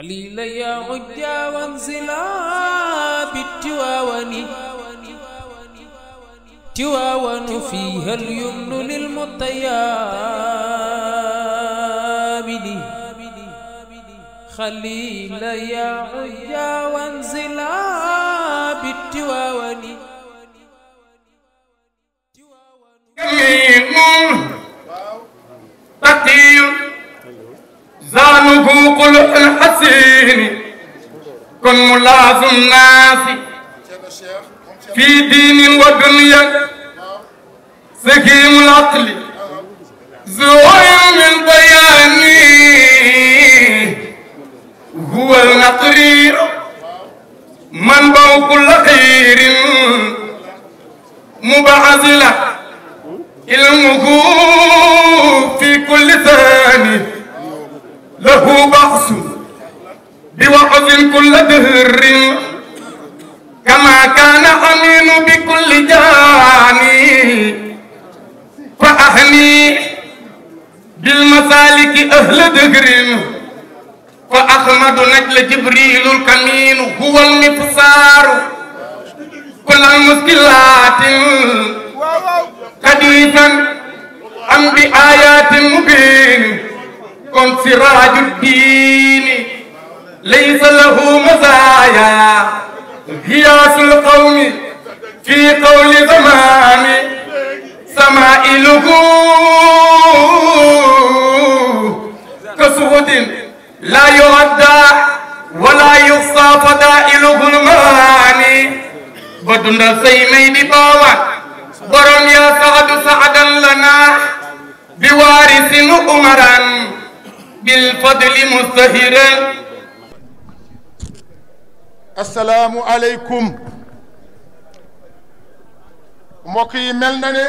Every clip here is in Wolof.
خليل يا عجا وانزلا بالتواون تواون فيها اليمن للمطيابد خليل يا عجا وانزلا بالتواون تقي زانه قلع الحسين كن ملاذ الناس في دين ودنيا سكيم العقل زوي من بياني هو النقرير منبع كل خير مبعزلة علمه في كل ثاني له بحث بوعظ كل دهر كما كان أمين بكل جاني فأهني بالمسالك أهل دهر فأحمد نجل جبريل الكمين هو المفسار كل المشكلات حديثا أم بآيات مبين كن سراج الدين ليس له مزايا غياث القوم في قول زمان سمائله كسود لا يعدى ولا يحصى فضائله المعاني بدن سيمين باوان برم يا سعد سعدا لنا بوارث أمرا بالفضل مستهرا. السلام عليكم mbokk yi mel na ne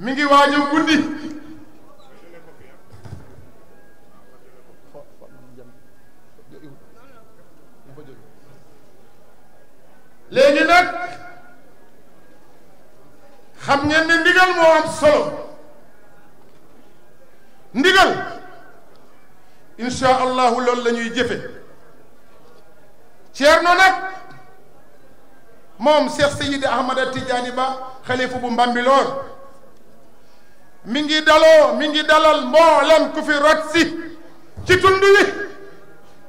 mi ngi waaj a guddi léegi nag xam ngeen ne ndigal moo am solo ndigal insha allahu loolu la ñuy jëfe Ceerno nag moom Cheikh Seydi Ahmada Tidiane Ba xalifa bu Mbambilor mi ngi dalal mboolem ku fi rot si ci tund wi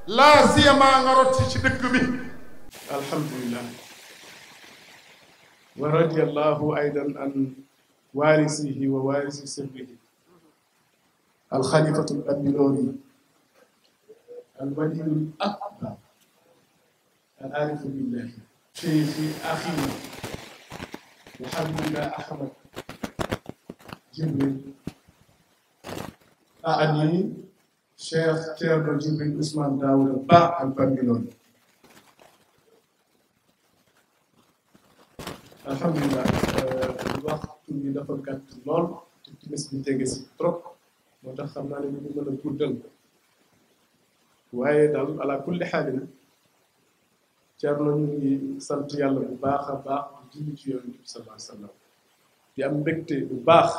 laa siyama nga rot si ci dëkk bi. alhamdulillah wa radiyallahu aydan an waarisihi wa waarisi sirrihi alxalifatu al-Mbambilori al-waliyu al-akbar al-aarifu billahi شيخي أخي محمد أحمد جبريل أعني شيخ تيرنو جبريل عثمان داوود با البامبيلوري الحمد لله waxtu bi dafa gàtt lool te timis bi tege si trop moo tax xam naa ne ñu mën a guddal waaye daal ala kulli xaalin Ceerno ñu ngi sant yàlla bu baax a baax di julli ci Yonent bi sallallahu alayhi wa sallam di am mbégte bu baax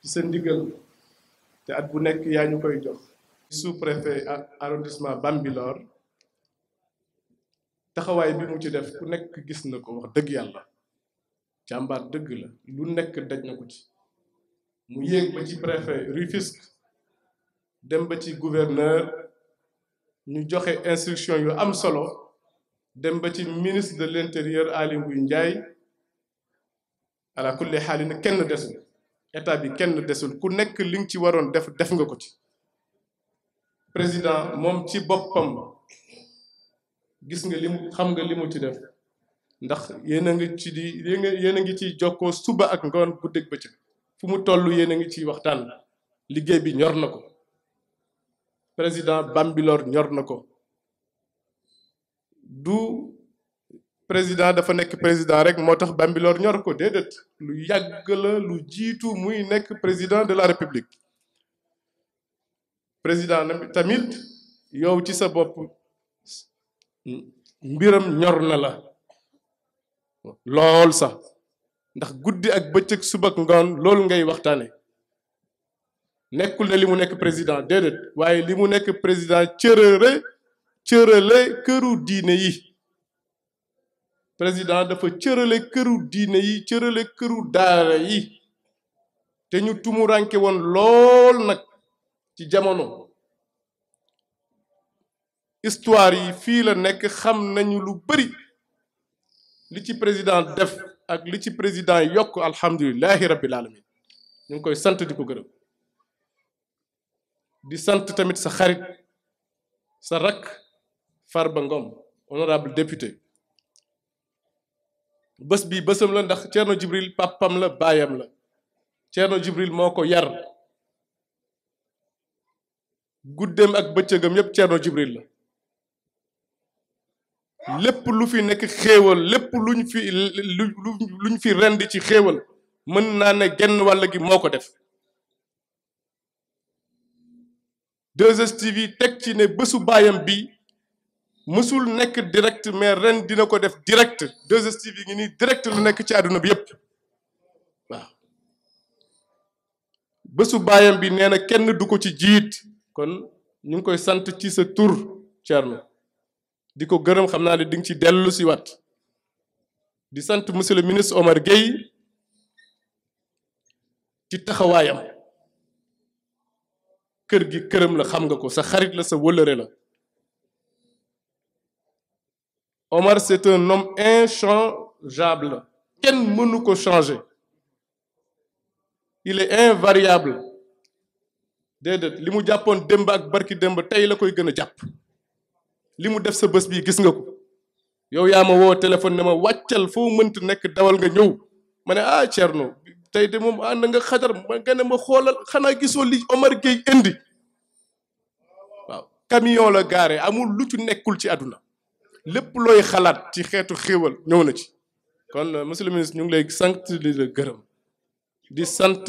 ci sa ndigal te at bu nekk yaa ñu koy jox sous-préfet arrondissement Bambilor taxawaay bi mu ci def ku nekk gis na ko wax dëgg yàlla jàmbaar dëgg la lu nekk daj na ko ci mu yéeg ba ci préfet Rufisque dem ba ci gouverneur ñu joxe instruction yu am solo dem ba ci ministre de l'intérieur Aly Ngouille Ndiaye ala kulli xaali na kenn desul état bi kenn desul ku nekk li nga ci waroon def nga ko ci président moom ci boppam gis nga limu xam nga li mu ci def ndax yéen a ngi ci yéen a ngi ciy jokkoo suba ak ngoon bu dégg bëccëg fu mu toll yéen a ngi ciy waxtaan liggéey bi ñor na ko président Bambilor ñor na ko du président dafa nekk président rek moo tax Bambilor ñor ko déedéet lu yàgg la lu jiitu muy nekk président de la république président tamit yow ci sa bopp mbiram ñor na la lool sax ndax guddi ak bëccëg suba ak ngoon loolu ngay waxtaane nekkul ne li mu nekk président déedéet waaye li mu nekk président cërale këru diine yi président dafa cërale këru diine yi cërale këru daara yi te ñu tumuranke woon lool nag ci jamono histoire yi fii la nekk xam nañu lu bari li ci président def ak li ci président yokk alhamdulillahi rabbil alamin ñu ngi koy sant di ko gërëm di sant tamit sa xarit sa rakk Farba Ngom honorable député bés bi bésam la ndax Thierno Djibril papam la baayam la Thierno Djibril moo ko yar guddeem ak bëccëgam yépp Thierno Djibril la lépp lu fi nekk xéewal lépp luñ fi rendi ci xéewal mën naa ne genn wàll gi moo ko def 2STV teg ci ne bésu baayam bi mësul nekk direct mais ren dina ko def direct 2STV ngi nii direct lu nekk ci àdduna bi yépp waaw bésu baayam bi nee na kenn du ko ci jiit kon ñu ngi koy sant ci sa tur Thierno di ko gërëm xam naa ne di nga ci dellu si wat di sant monsieur le ministre Omar Gueye ci taxawaayam kër gi këram la xam nga ko sa xarit la sa wëllëre la Omar c'est un homme inchangeable kenn mënu ko changer il est invariable déedéet li mu jàppoon démb ak barki démb tey la koy gën a jàpp li mu def sa bés bi gis nga ko yow yaa ma woo téléphone ne ma wàccal foo mënti nekk dawal nga ñëw ma ne ah Thierno tey de moom ànd nga xajar ma nga ne ma xoolal xanaa gisoo li Omar Gueye indi waaw camion la gaare amul lu ci nekkul ci àdduna lépp looy xalaat ci xeetu xéewal ñëw na ci kon monsieur le ministre ñu ngi lay sant di la gërëm di sant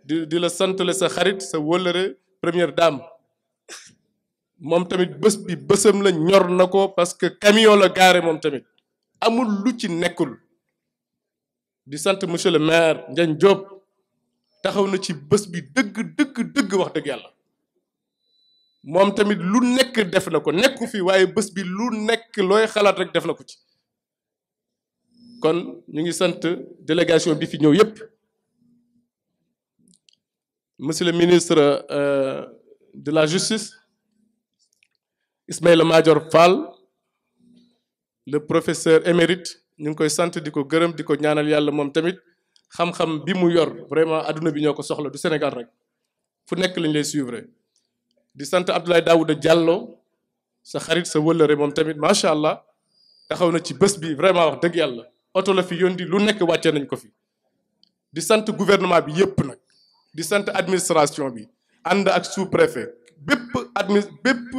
di la santale sa xarit sa wëllëre première dame moom tamit bés bi bésam la ñor na ko parce que camion la gaare moom tamit amul lu ci nekkul di sant monsieur le maire Ndiagne Diop taxaw na ci bés bi dëgg wax dëgg yàlla moom tamit lu nekk def na ko nekku fi waaye bés bi lu nekk looy xalaat rek def na ko ci kon ñu ngi sant délégation bi fi ñëw yépp monsieur le ministre de la justice Ismaïla Madior Fall le professeur émérite ñu ngi koy sant di ko gërëm di ko ñaanal yàlla moom tamit xam-xam bi mu yor vraiment adduna bi ñoo ko soxla du Sénégal rek fu nekk lañ lay suivre di sant Abdoulaye Daouda Diallo sa xarit sa wëllëre moom tamit macha allah taxaw na ci bés bi vraiment wax dëgg yàlla oto la fi yóndi lu nekk wàcce nañ ko fi di sant gouvernement bi yépp nag di sant administration bi ànd ak sous-préfet bépp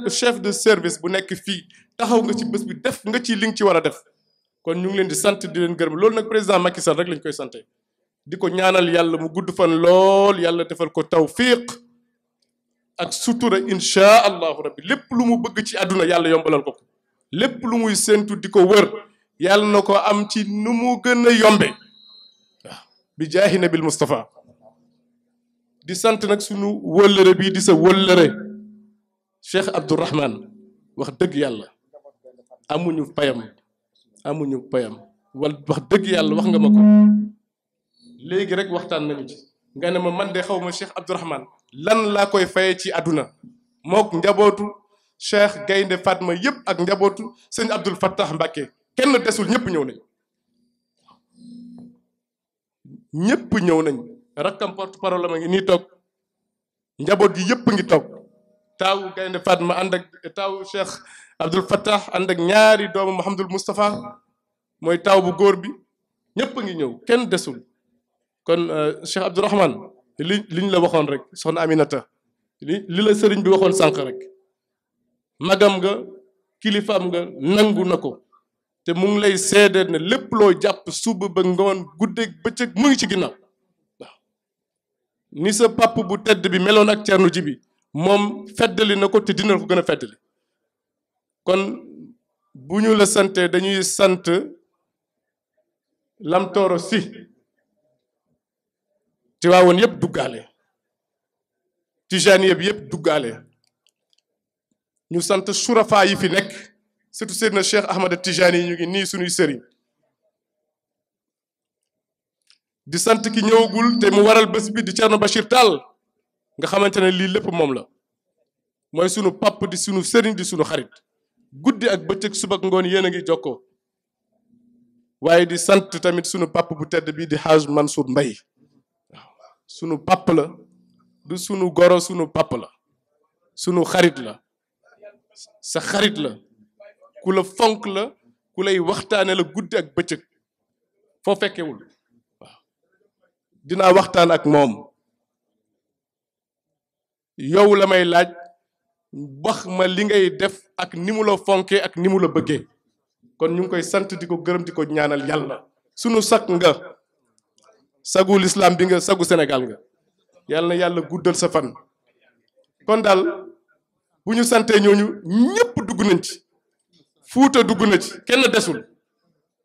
chef de service bu nekk fii taxaw nga ci bés bi def nga ci li nga ci war a def kon ñu ngi leen di sant di leen gërëm loolu nag président Macky Sall rek lañ koy sante di ko ñaanal yàlla mu gudd fan lool yàlla defal ko tawfiq ak sutura insha allahu rabbi lépp lu mu bëgg ci àdduna yàlla yombalal ko lépp lu muy séntu di ko wër yàlla na ko am ci nu mu gën a yombe waaw bi jaahi nabil Mustafa di sant nag sunu wëllëre bii di sa wëllëre Cheikh Abdourahman wax dëgg yàlla amuñu payam wala wax dëgg yàlla wax nga ma ko léegi rek waxtaan nañu ci nga ne ma man de xaw ma Cheikh Abdourahman lan laa koy faye ci àdduna mook njabootu Cheikh Gaynde Fatma yépp ak njabootu sëñ Abdoul Fattah Mbacké kenn desul ñëpp ñëw nañ rakkam porte parole ma ngi nii toog njaboot gi yëpp ngi toog taawu Gaynde Fatma ànd ak taawu Cheikh Abdoul Fattah ànd ak ñaari doomu Mouhamadul Moustapha mooy taaw bu góor bi ñëpp ngi ñëw kenn desul kon Cheikh Abdourahman liñ la waxoon rek soxna Aminata li la sëriñ bi waxoon sànq rek magam nga kilifaam nga nangu na ko te mu ngi lay seedeel ne lépp loo jàpp suba ba ngoon guddeeg bëccëg mu ngi ci ginnaaw waaw ni sa papp bu tedd bi meloon ak Thierno Djibi moom feddali na ko te dina ko gën a feddali kon bu ñu la sante dañuy sant Lam Tooro Si Tiwaawoon yépp duggaale tijaaniya bi yëpp duggaale ñu sant surafa yi fi nekk surtout Seydina Cheikh Ahmad Tijani yi ñu ngi nii suñuy sëriñ di sant ki ñëwagul te mu waral bés bi di Thierno Bachir Tall nga xamante ne lii lépp moom la mooy sunu papp di sunu sëriñ di sunu xarit guddi ak bëccëg suba ak ngoon yéen a ngi jokkoo waaye di sant tamit sunu papp bu tedd bi di Haj Mansour Mbaye waaw sunu papp la du sunu goro sunu papp la sunu xarit la sa xarit la ku la fonk la ku lay waxtaane la guddi ak bëccëg foo fekkewul waaw dinaa waxtaan ak moom yow la may laaj wax ma li ngay def ak ni mu la fonkee ak ni mu la bëggee kon ñu ngi koy sant di ko gërëm di ko ñaanal yàlla sunu sag nga sagu l'islam bi nga sagu Sénégal nga yàlla na yàlla guddal sa fan kon daal bu ñu santee ñooñu ñëpp dugg nañ ci Fuuta dugg na ci kenn desul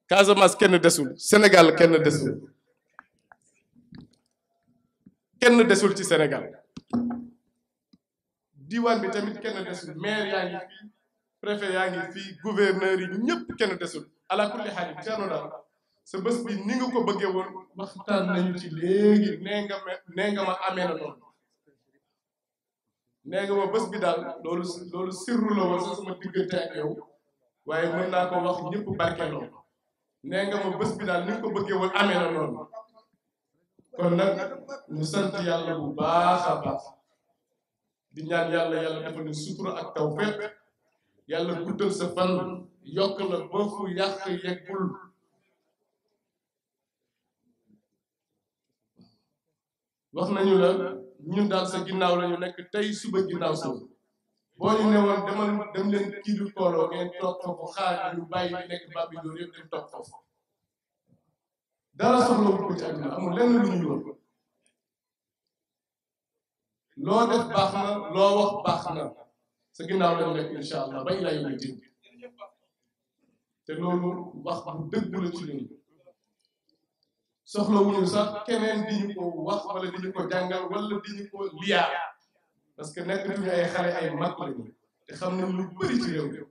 Casamance kenn desul Sénégal kenn desul ci Sénégal diwaan bi tamit kenn desul maire yaa ngi fii préfet yaa ngi fii gouverneur yi ñëpp kenn desul ala kulli xaal Thierno daal sa bés bi ni nga ko bëggee woon waxtaan nañu ci léegi nee nga ma amee na noonu nee nga ma bés bi daal loolu sirru la woon sax sama diggante ak yow waaye mën naa ko wax ñëpp barkeeloo nee nga ma bés bi daal ni nga ko bëggee woon amee na noonu kon nag ñu sant yàlla bu baax a baax di ñaan yàlla defal ñu sutura ak tawfeex yàlla guddal sa fan yokk la ba fu yàq yeggul wax nañu la ñun daal sa ginnaaw la ñu nekk tey suba ginnaaw suba boo ñu ne woon dem leen kii du tooloo ngeen toog foofu xaar ñu bàyyi di nekk bàbbi dóor yëpp dem toog foofu dara soxlawul ko ci àddina amul lenn lu ñu woon loo def baax na loo wax baax na sa ginnaaw lañu nekk incha allah ba ilaa yawmi diin te loolu wax bu dëgg la ci ñun soxlawuñu sax keneen di ñu ko wax wala di ñu ko jàngal wala di ñu ko liyaar parce que nekkatuñu ay xale ay mag lañu te xam nañ lu bëri ci réew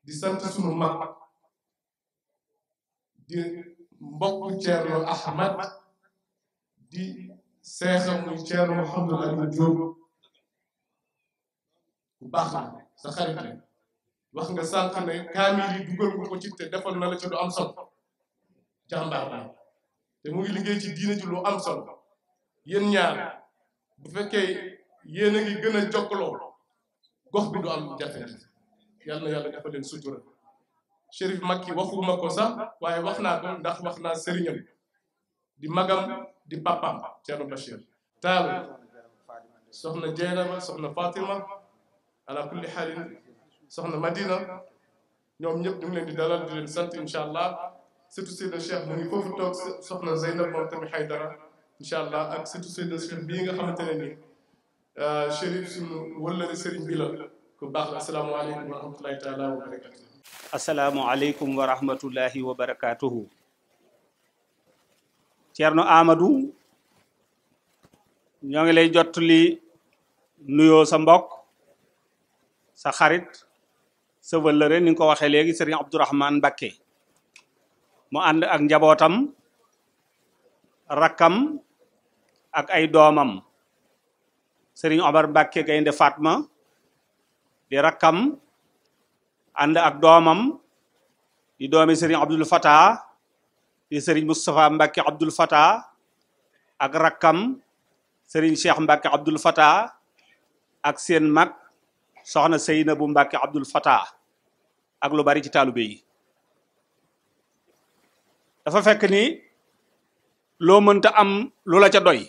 di sant sunu mag di mbokk Thierno Ahmad di seexam muy Thierno Mouhamadou Aliou Diop bu baax la sa xarit la wax nga sànq ne kaamil yi dugal nga ko ci te defal na la ci lu am solo jàmbaar la te mu ngi liggéey ci diine ci lu am solo yéen ñaar bu fekkee yéen a ngi gën a jokkaloo gox bi du am jafe-jafe yàlla na yàlla defal leen sutura Chérif Makki waxuma ko sax waaye wax naa ko ndax wax naa sëriñam di magam di papam Thierno Bachir Tall soxna Jeynaba soxna Fatima ala kulli xaalin soxna Madina ñoom ñëpp ñu ngi leen di dalal di leen sant incha allah surtout Seydina Cheikh mu ngi foofu toog soxna Zeynab moom tamit Haydara incha allah ak surtout Seydina Cheikh bii nga xamante ne nii Chérif suñu wëllëre sëriñ bi la ku baax la asalaamaaleykum wa rahmatulahi taala wa barakatuh. asalaamualeykum wa rahmatullahi wa barakatuhu. Thierno Amadou ñoo ngi lay jottali nuyoo sa mbokk sa xarit sa wëllëre ni nga ko waxee léegi sëriñ Abdourahmane Mbacké mu ànd ak njabootam rakkam ak ay doomam sëriñ Omar Mbacké Gaynde Fatma di rakkam ànd ak doomam di doomi sëriñ Abdoul Fatah di sëriñ Moustapha Mbacké Abdoul Fatah ak rakkam sëriñ Cheikh Mbacké Abdoul Fatah ak seen mag soxna Seynabou Mbacké Abdoul Fatah ak lu bari ci taalibe yi dafa fekk ni loo mënta am lu la ca doy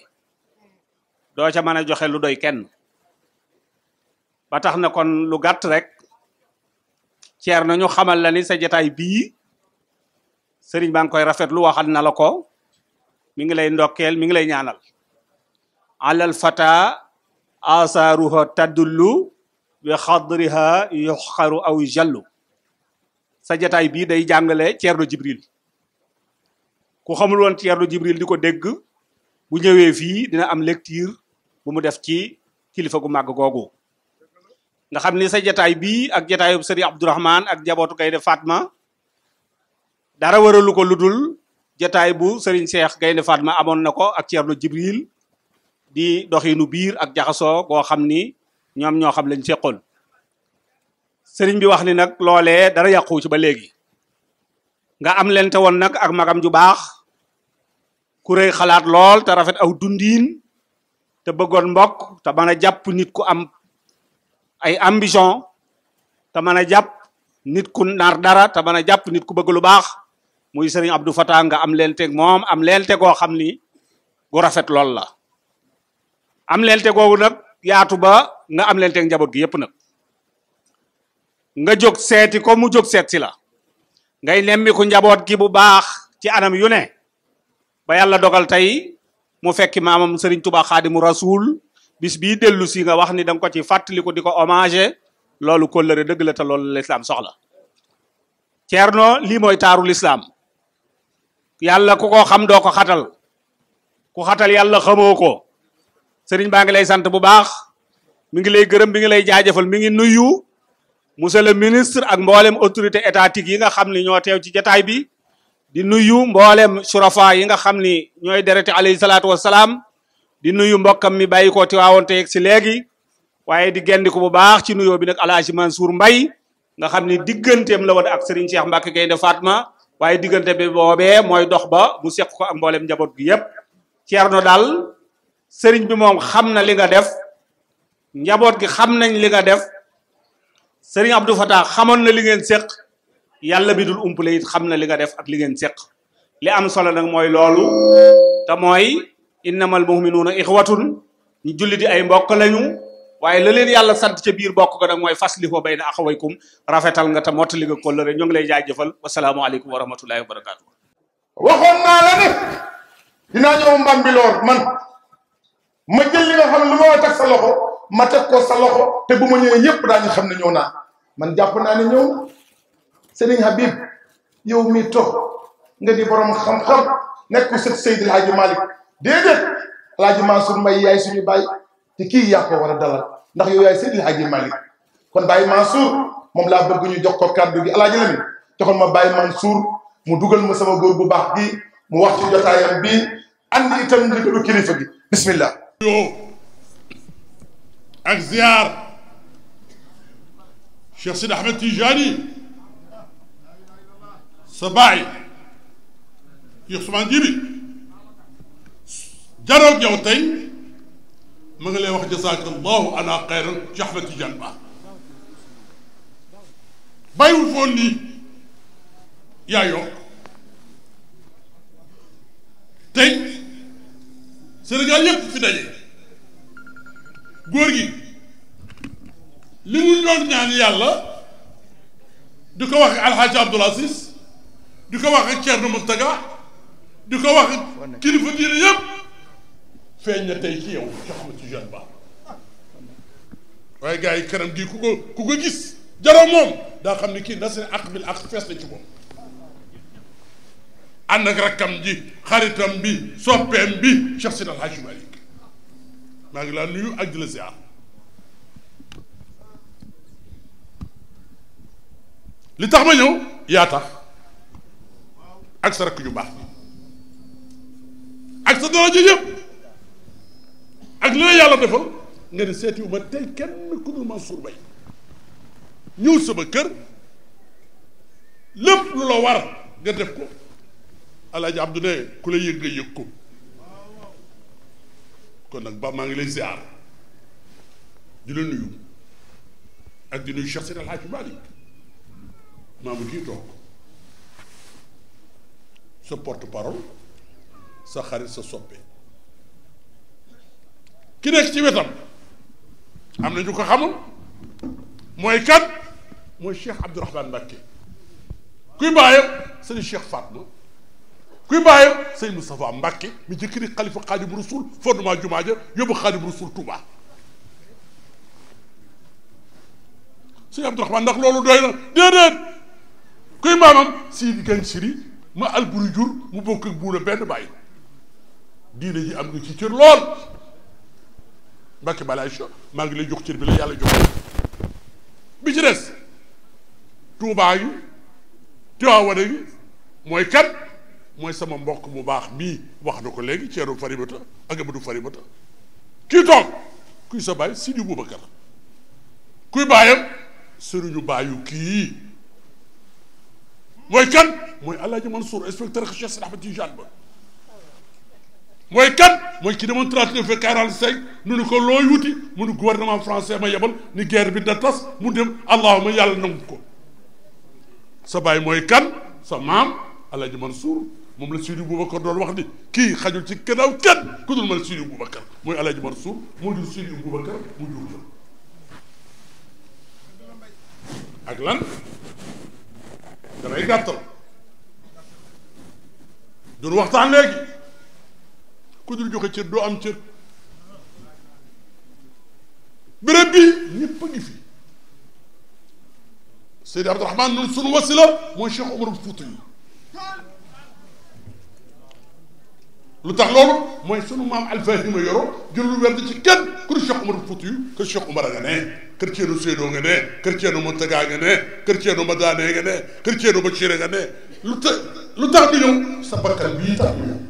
doo ca mën a joxe lu doy kenn ba tax na kon lu gàtt rek Thierno ñu xamal la ni sa jataay bii sëriñ baa ngi koy rafetlu waxal na la ko mi ngi lay ndokkeel mi ngi lay ñaanal alal fata asaaruha taddullu bi xadriha yuxaru aw jallu sa jataay bii day jàngale Thierno Djibril ku xamul woon Thierno Djibril di ko dégg bu ñëwee fii dina am lecture bu mu def ci kilifa gu màgg googu nga xam ni sa jataay bii ak jataayu sëriñ Abdourahmane ak jabootu Gaynde Fatma dara waralu ko ludul jataay bu sëriñ Cheikh Gaynde Fatma amoon na ko ak Ceerno Jibril di doxinu biir ak jaxasoo goo xam ni ñoom ñoo xam lañ seqoon sëriñ bi wax ni nag loolee dara yàqu ci ba léegi nga am lente woon nag ak magam ju baax ku rëy xalaat lool te rafet aw dundiin te bëggoon mbokk te mën a jàpp nit ku am ay ambition te mën a jàpp nit ku nar dara te mën a jàpp nit ku bëgg lu baax muy sëriñ Abdou Fatah nga am lenteeg moom am lente goo xam ni gu rafet lool la am lente googu nag yaatu ba nga am lenteeg njaboot gi yépp nag nga jóg seeti ko mu jóg seet si la ngay nemmiku njaboot gi bu baax ci anam yu ne ba yàlla dogal tey mu fekki maamam sëriñ Tuubaa Xaadimu Rasuul bis bii dellu si nga wax ni da nga ko ci fàttaliku di ko hommage loolu kóllëre dëgg la te loolu lislaam soxla Ceerno lii mooy taaru lislaam yàlla ku ko xam doo ko xatal ku xatal yàlla xamoo ko sëriñ baa ngi lay sant bu baax mi ngi lay gërëm mi ngi lay jaajëfal mi ngi nuyu monsieur le ministre ak mboolem autorité étatique yi nga xam ni ñoo teew ci jataay bi di nuyu mboolem surafa yi nga xam ni ñooy dereti alayhi salaatu wassalaam di nuyu mbokkam mi bàyyi ko Tiwaawoon te yegg si léegi waaye di gendiku bu baax ci nuyoo bi nag Alaaji Mansour Mbaye nga xam ni digganteem la woon ak Serigne Cheikh Mbacke Gaynde Fatma waaye diggante bi boobee mooy dox ba mu seq ko ak mboolem njaboot gi yépp Ceerno daal Serigne bi moom xam na li nga def njaboot gi xam nañ li nga def Serigne Abdou Fatah xamoon na li ngeen seq yàlla bi dul umpale it xam na li nga def ak li ngeen seq li am solo nag mooy loolu te mooy innamal mu'minuuna ixwatun ñu julliti ay mbokk lañu waaye la leen yàlla sant ca biir bokk ko nag mooy faslihu bayna axawaykum rafetal nga te mottali nga kóllëre ñu ngi lay jaajëfal wasalaamualeykum wa rahmatullahi wa barakaatu. waxoon naa la ne dinaa ñëw Mbambilor man ma jël li nga xam ne lu ma teg sa loxo ma teg ko sa loxo te bu ma ñëwee ñëpp daañu xam ne ñëw naa man jàpp naa ne ñëw na Serigne Habib yow mi toog nga di borom xam-xam nekk sët Seydil Hadji Malick déedéet Alaaji Mansour Mbaye yaay suñu baay te kii yaa ko war a dalal ndax yow yaay Seydil Hadji Malick kon Baye Mansour moom laa bëgg ñu jox ko kàddu gi Alaaji Lamin joxoon ma Baye Mansour mu dugal ma sama góor bu baax gi mu wax ci jotaayam bi andi itam ndigalu kilifa gi bismillah yoo ak ziar Cheikh Sidi Ahmed Tijani sa baay Cheikh Ousmane Jibi jaroog yow tey ma ngi lay wax jazakallahu ana xayran Cheikh Ahmed Tidiane Ba bàyyiwul foon lii yaa yokk tey Sénégal yépp fi daje góor gi li mu doon ñaan yàlla di ko wax ak Alxaaji Abdoul Aziz di ko wax ak Thierno Mountaga di ko wax ak kilifa diine yëpp feeñ na tey ci yow Cheikh Ahmed Tidiane Ba waaye gars yi kanam gi ku ko gis jaroo moom daa xam ni kii nasri ak bil ak fees na ci moom ànd ak rakkam ji xaritam bi soppeem bi Cheikh Sidi Alhaji Malick maa ngi laa nuyu ak di la ziar li tax ma ñëw yaa tax ak sa rakk ju baax bi ak sa daraja yëpp ak li la yàlla defal nga ne seeti wu ma tey kenn ku dul Mansour Mbaye ñëw sama kër lépp lu la war nga def ko Alaaji Abdou ne ku la yëg nga yëg ko kon nag ba maa ngi lay ziar di la nuyu ak di nuyu Cheikh Seydi Alhaji Malick maamu kii toog sa porte parole sa xarit sa soppe ki nekk ci wetam am na ñu ko xamul mooy kat mooy Cheikh Abdourahmane Mbacké kuy bàyyam sëñ Cheikh Fatma kuy bàyyam sëñ Moustapha Mbacké mi jëkkëri xalifa Xaadimu Rasuul fondement jumaa ja yóbbu Xaadimu Rasuul Touba sëñ Abdourahmane ndax loolu doy na déedéet kuy maamam Sidi Gagne Siri ma alburi jur mu bokk ak buuna benn bàyyi diine ji am nga ci cër lool Mbacke Balaye Cheikh maa ngi lay jox cër bi la yàlla jox bi ci des Touba gi Tivaouane gi mooy kan mooy sama mbokk mu baax bii wax na ko léegi Thierno Faribata ak Amadou Faribata kii toog kuy sa baay Sidi Boubacar kuy baayam sëriñu baayu kii mooy kan mooy Alaaji Mansour inspecteur Cheikh Sidi Ahmed Tidiane ba mooy kan mooy ki demoon 39-45 nu ni ko looy wuti mu ni gouvernement français ma yebal ni guerre bi da tas mu dem allahuma yàlla nangu ko sa baay mooy kan sa maam Alaaji Mansour moom la Sidi Boubacar doon wax ni kii xajul ci gannaaw kenn ku dul man Sidi Boubacar mooy Alaaji Mansour moo jur Sidi Boubacar mu jur ak lan damay gàttal doon waxtaan léegi ku dul joxe cër doo am cër béréb bi ñëpp a ngi fi Seydi Abdourahmane noonu sunu wasila mooy Cheikh Omar Fouti yi lu tax loolu mooy sunu maam Alfahima yoro jëlul werd ci kenn ku dul Cheikh Omar Fouti yi kër Cheikh Omar nga ne kër Ceerno Seydou nga ne kër Ceerno Montaga nga ne kër Ceerno Madane nga ne kër Ceerno Bachir nga ne lu tax bi ñëw sa bakkan bii tax bi ñëw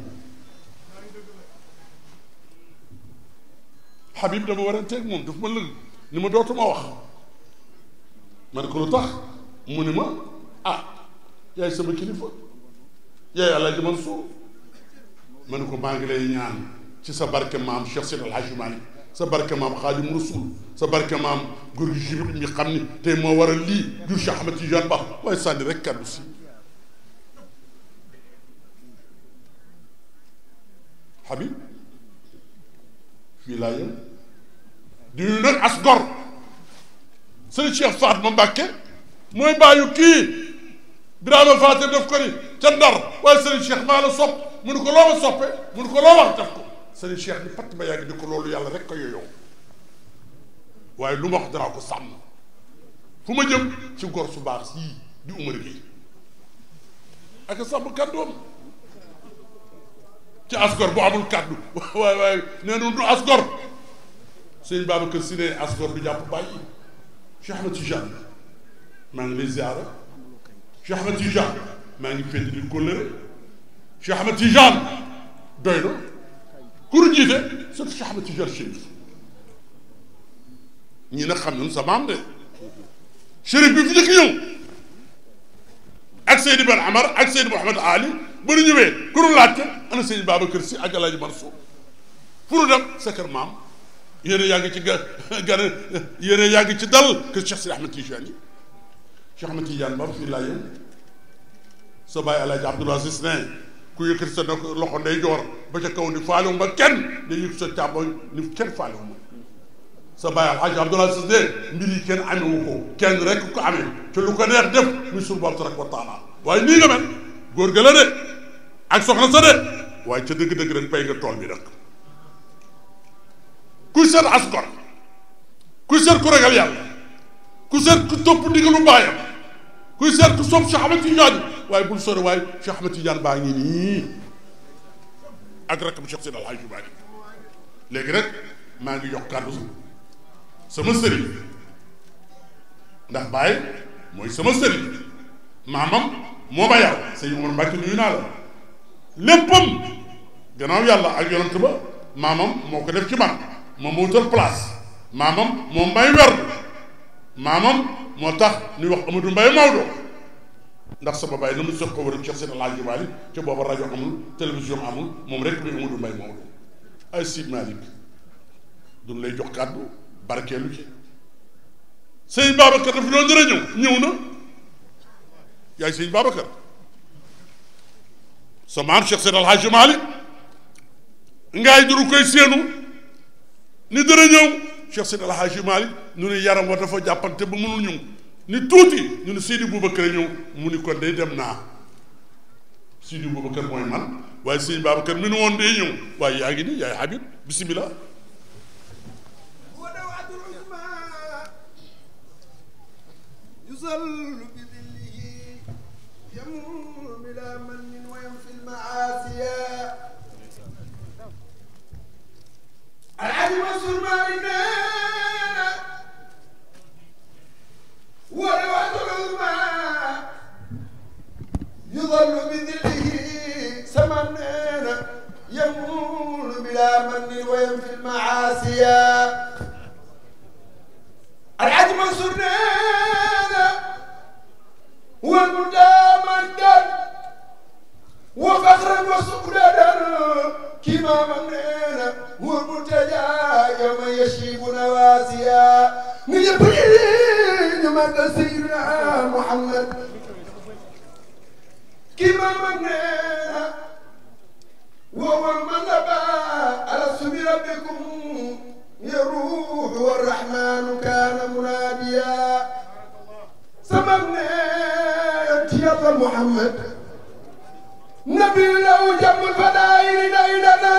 Habib dama waranteeg moom daf ma lëg ni ma dootuma wax ma ne ko lu tax mu ni ma yaay sama kilifa yaay Alaaji Mansour ma ne ko maa ngi lay ñaan ci sa barke maam Cheikh Seydi El Hadji Malick sa barke maam Xaadimu Rasuul sa barke maam góor gi Jibril mi xam ni tey moo waral lii jur Cheikh Ahmed Tidiane Ba waaye sànni rek kaddu si Habib fii laa yem di ñu nag as gor sëñ Cheikh Fatma Mbàkke mooy bàyyu kii Birama Faate def ko ni ca Ndar waaye sëñ Cheikh maa la sopp mu ne ko loo ma soppe mu ne ko loo wax def ko sëñ Cheikh ni patt ba yàgg di ko loolu yàlla rek ko yoyoo waaye lu ma wax danaa ko sàmm fu ma jëm ci gor su baax yii di Umar Gueye ak sàmm kàddoom ci asgor bu amul kàddu waaye nee na du asgor sëñ Babacar Si ne asgor du jàpp bàyyi Cheikh Ahmed Tidiane maa ngi lay ziara Cheikh Ahmed Tidiane maa ngi fédd di kóllëre Cheikh Ahmed Tidiane doy na ku ñu jiite surtout Cheikh Ahmed Tidiane Chérif ñi nag xam nañu sa maam de Chérif bi fi njëkk ñëw ak Seydi Ben Amar ak Seydi Mouhamed Ali ba ñu ñëwee ku ñu laajte ana sëñ Babacar Si ak El Hadj Mansour fu ñu dem sa kër maam yéen a yàgg ci yéen a yàgg ci dal kër Cheikh Sidi Ahmed Tidiane yi Cheikh Ahmed Tidiane ba fii laa yem sa baay El Hadj Abdoul Aziz ne ku yëkkati sa loxo ndeyjoor ba ca kaw ni faalewu ma kenn day yëkkati sa càmmoñ ni kenn faalewu ma sa baay El Hadj Abdoul Aziz ne mbir yi kenn amewu ko kenn rek ko amee te lu ko neex def muy suñu borom tabaraka wa taala waaye nii nga mel góor ga la de ak soxna sa de waaye ca dëgg-dëgg rek pay nga tool bi nag kuy seet asgor kuy seet ku ragal yàlla ku seet ku topp ndigalu baayam kuy seet ku sopp Cheikh Ahmed Tidiane waaye bul sori waaye Cheikh Ahmed Tidiane baa ngi nii ak rakam Cheikh Seydi El Hadji Malick léegi rek maa ngi yokk kàddu sama sëriñ ndax Baye mooy sama sëriñ maamam moo ma yar sëñ Umar Mbàkke nuyu naa la léppam gannaaw yàlla ak yonent ba maamam moo ko def ci man moom moo wutal place maamam moo may werd maamam moo tax ñuy wax Amadou Mbaye Maodo ndax sama baay na mu sox ko war a Cheikh Seydi El Hadji Malick ca booba rajo amul télévision amul moom rek muy Amadou Mbaye Maodo ay Sidi Malick duñ lay jox kàddu barkeelu ci sëñ Babacar dafa doon dara ñëw na yaay sëñ Babacar sa maam Cheikh Seydi El Hadji Malick ngaay duru koy séenu ni dara ñëw Cheikh Seydi El Hadji Malick ñu ne yaram wa dafa jàppante ba mënul ñëw ni tuuti ñu ne Seydi Boubacar ñëw mu ni kon day dem naa Seydi Boubacar mooy man waaye sëñ Babacar mi nu woon day ñëw waaye yaa ngi ni yaay Habib bisimilah يظل بظله يمر بلا من وينفي المعاصي العلي منصور مالك كما مننا هو المرتجى يوم يشيب نواسيا من يبين من سيدنا محمد كما مننا وهو المنبى على سبي ربكم يروح والرحمن كان مناديا سمعنا يا محمد نبي له جم الفدائل ديدنا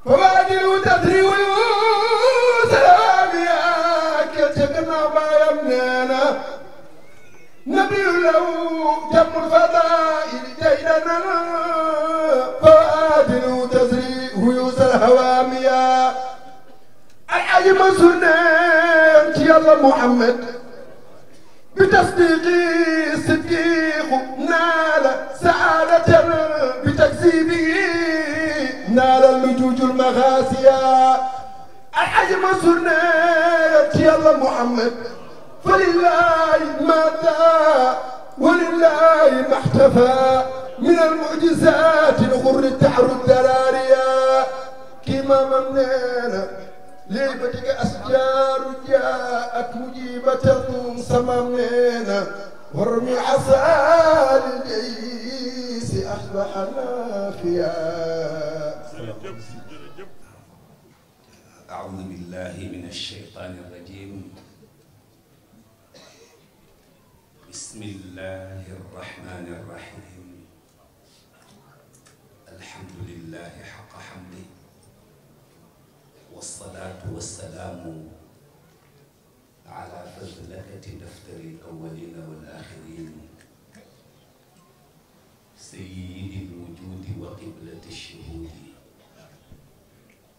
فوادل تدري وسلام يا كتبنا بايمنا نبي له جم الفدائل ديدنا فوادل تدري وسلام يا العجب سنة يا محمد بتصديق صديق نال سعادة بتكذيبه نال اللجوج المغاسية الحجم سنة يا محمد فلله ماذا ولله ما احتفى من المعجزات الغر التحر الدرارية كما ممنينا ليبتك أشجار جاءت مجيبة سممنا ورمي عسى للجيس أصبح نافيا. أعوذ بالله من الشيطان الرجيم. بسم الله الرحمن الرحيم. الحمد لله حق حمده والصلاة والسلام على فضلكة دفتر الأولين والآخرين سيد الوجود وقبلة الشهود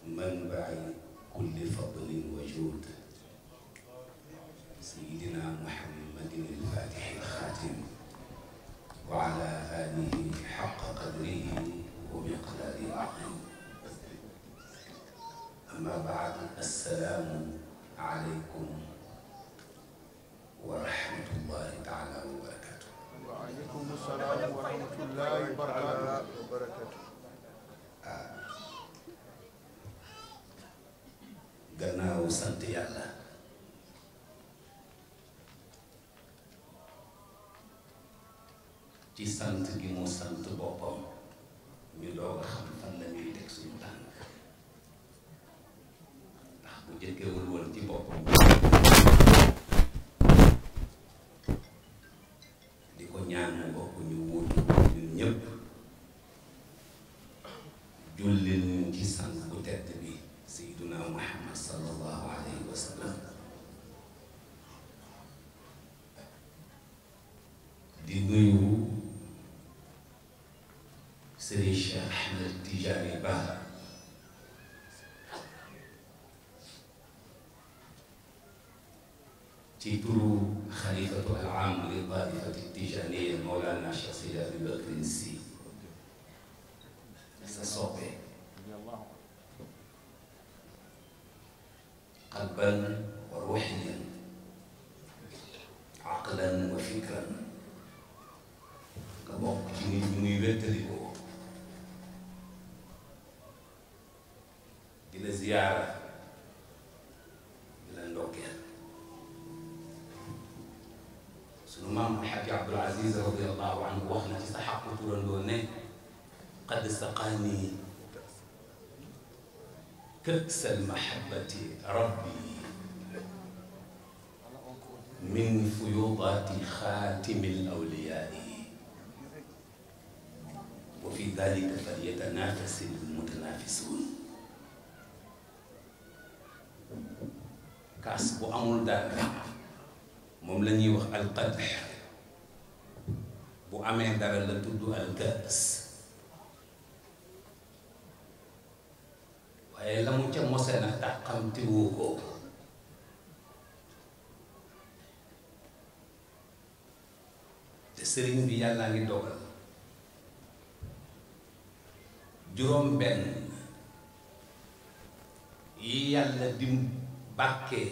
منبع كل فضل وجود سيدنا محمد الفاتح الخاتم وعلى آله حق قدره ومقداره العظيم. أما بعد السلام عليكم ورحمة الله تعالى وبركاته. وعليكم السلام ورحمة الله وبركاته. gannaaw sant yàlla ci sant gi mu sant boppam ñu doog a xam fan la ñuy teg suñu tànk ndax bu jëkkewul woon ci boppam di ko ñaan bokk ñu wuutu ñun ñëpp jullil ñu ci sang bu tedd bi Seydina Muhammad sallallahu alayhi wa sallam di nuyu Serigne Cheikh Ahmed Tidiane Ba ci turu xalifatu al-aam li taifati tijaniya Mawlana Cheikh Seydi Abi Bakrin Sy sa soppe qalban wa ruuxiyan aqlan wa fikran nga bokk ci nit ñu muy wéttalikoo di la ziyaara di la ndokkeel sunu maam Alxaaji Abdul Aziz radiyallahu anhu wax na ci sa xaqu turandoo ne qad saqaani كأس المحبة ربي من فيوضات خاتم الأولياء وفي ذلك فليتنافس المتنافسون كاس بو أمول دار موم لا ñuy wax القدح bu amee dara la tudd الكأس waaye la mu ca mose na tàqamtiwu ko te sëriñ bi yàlla ngi dogal juróom benn yi yàlla di bàkkee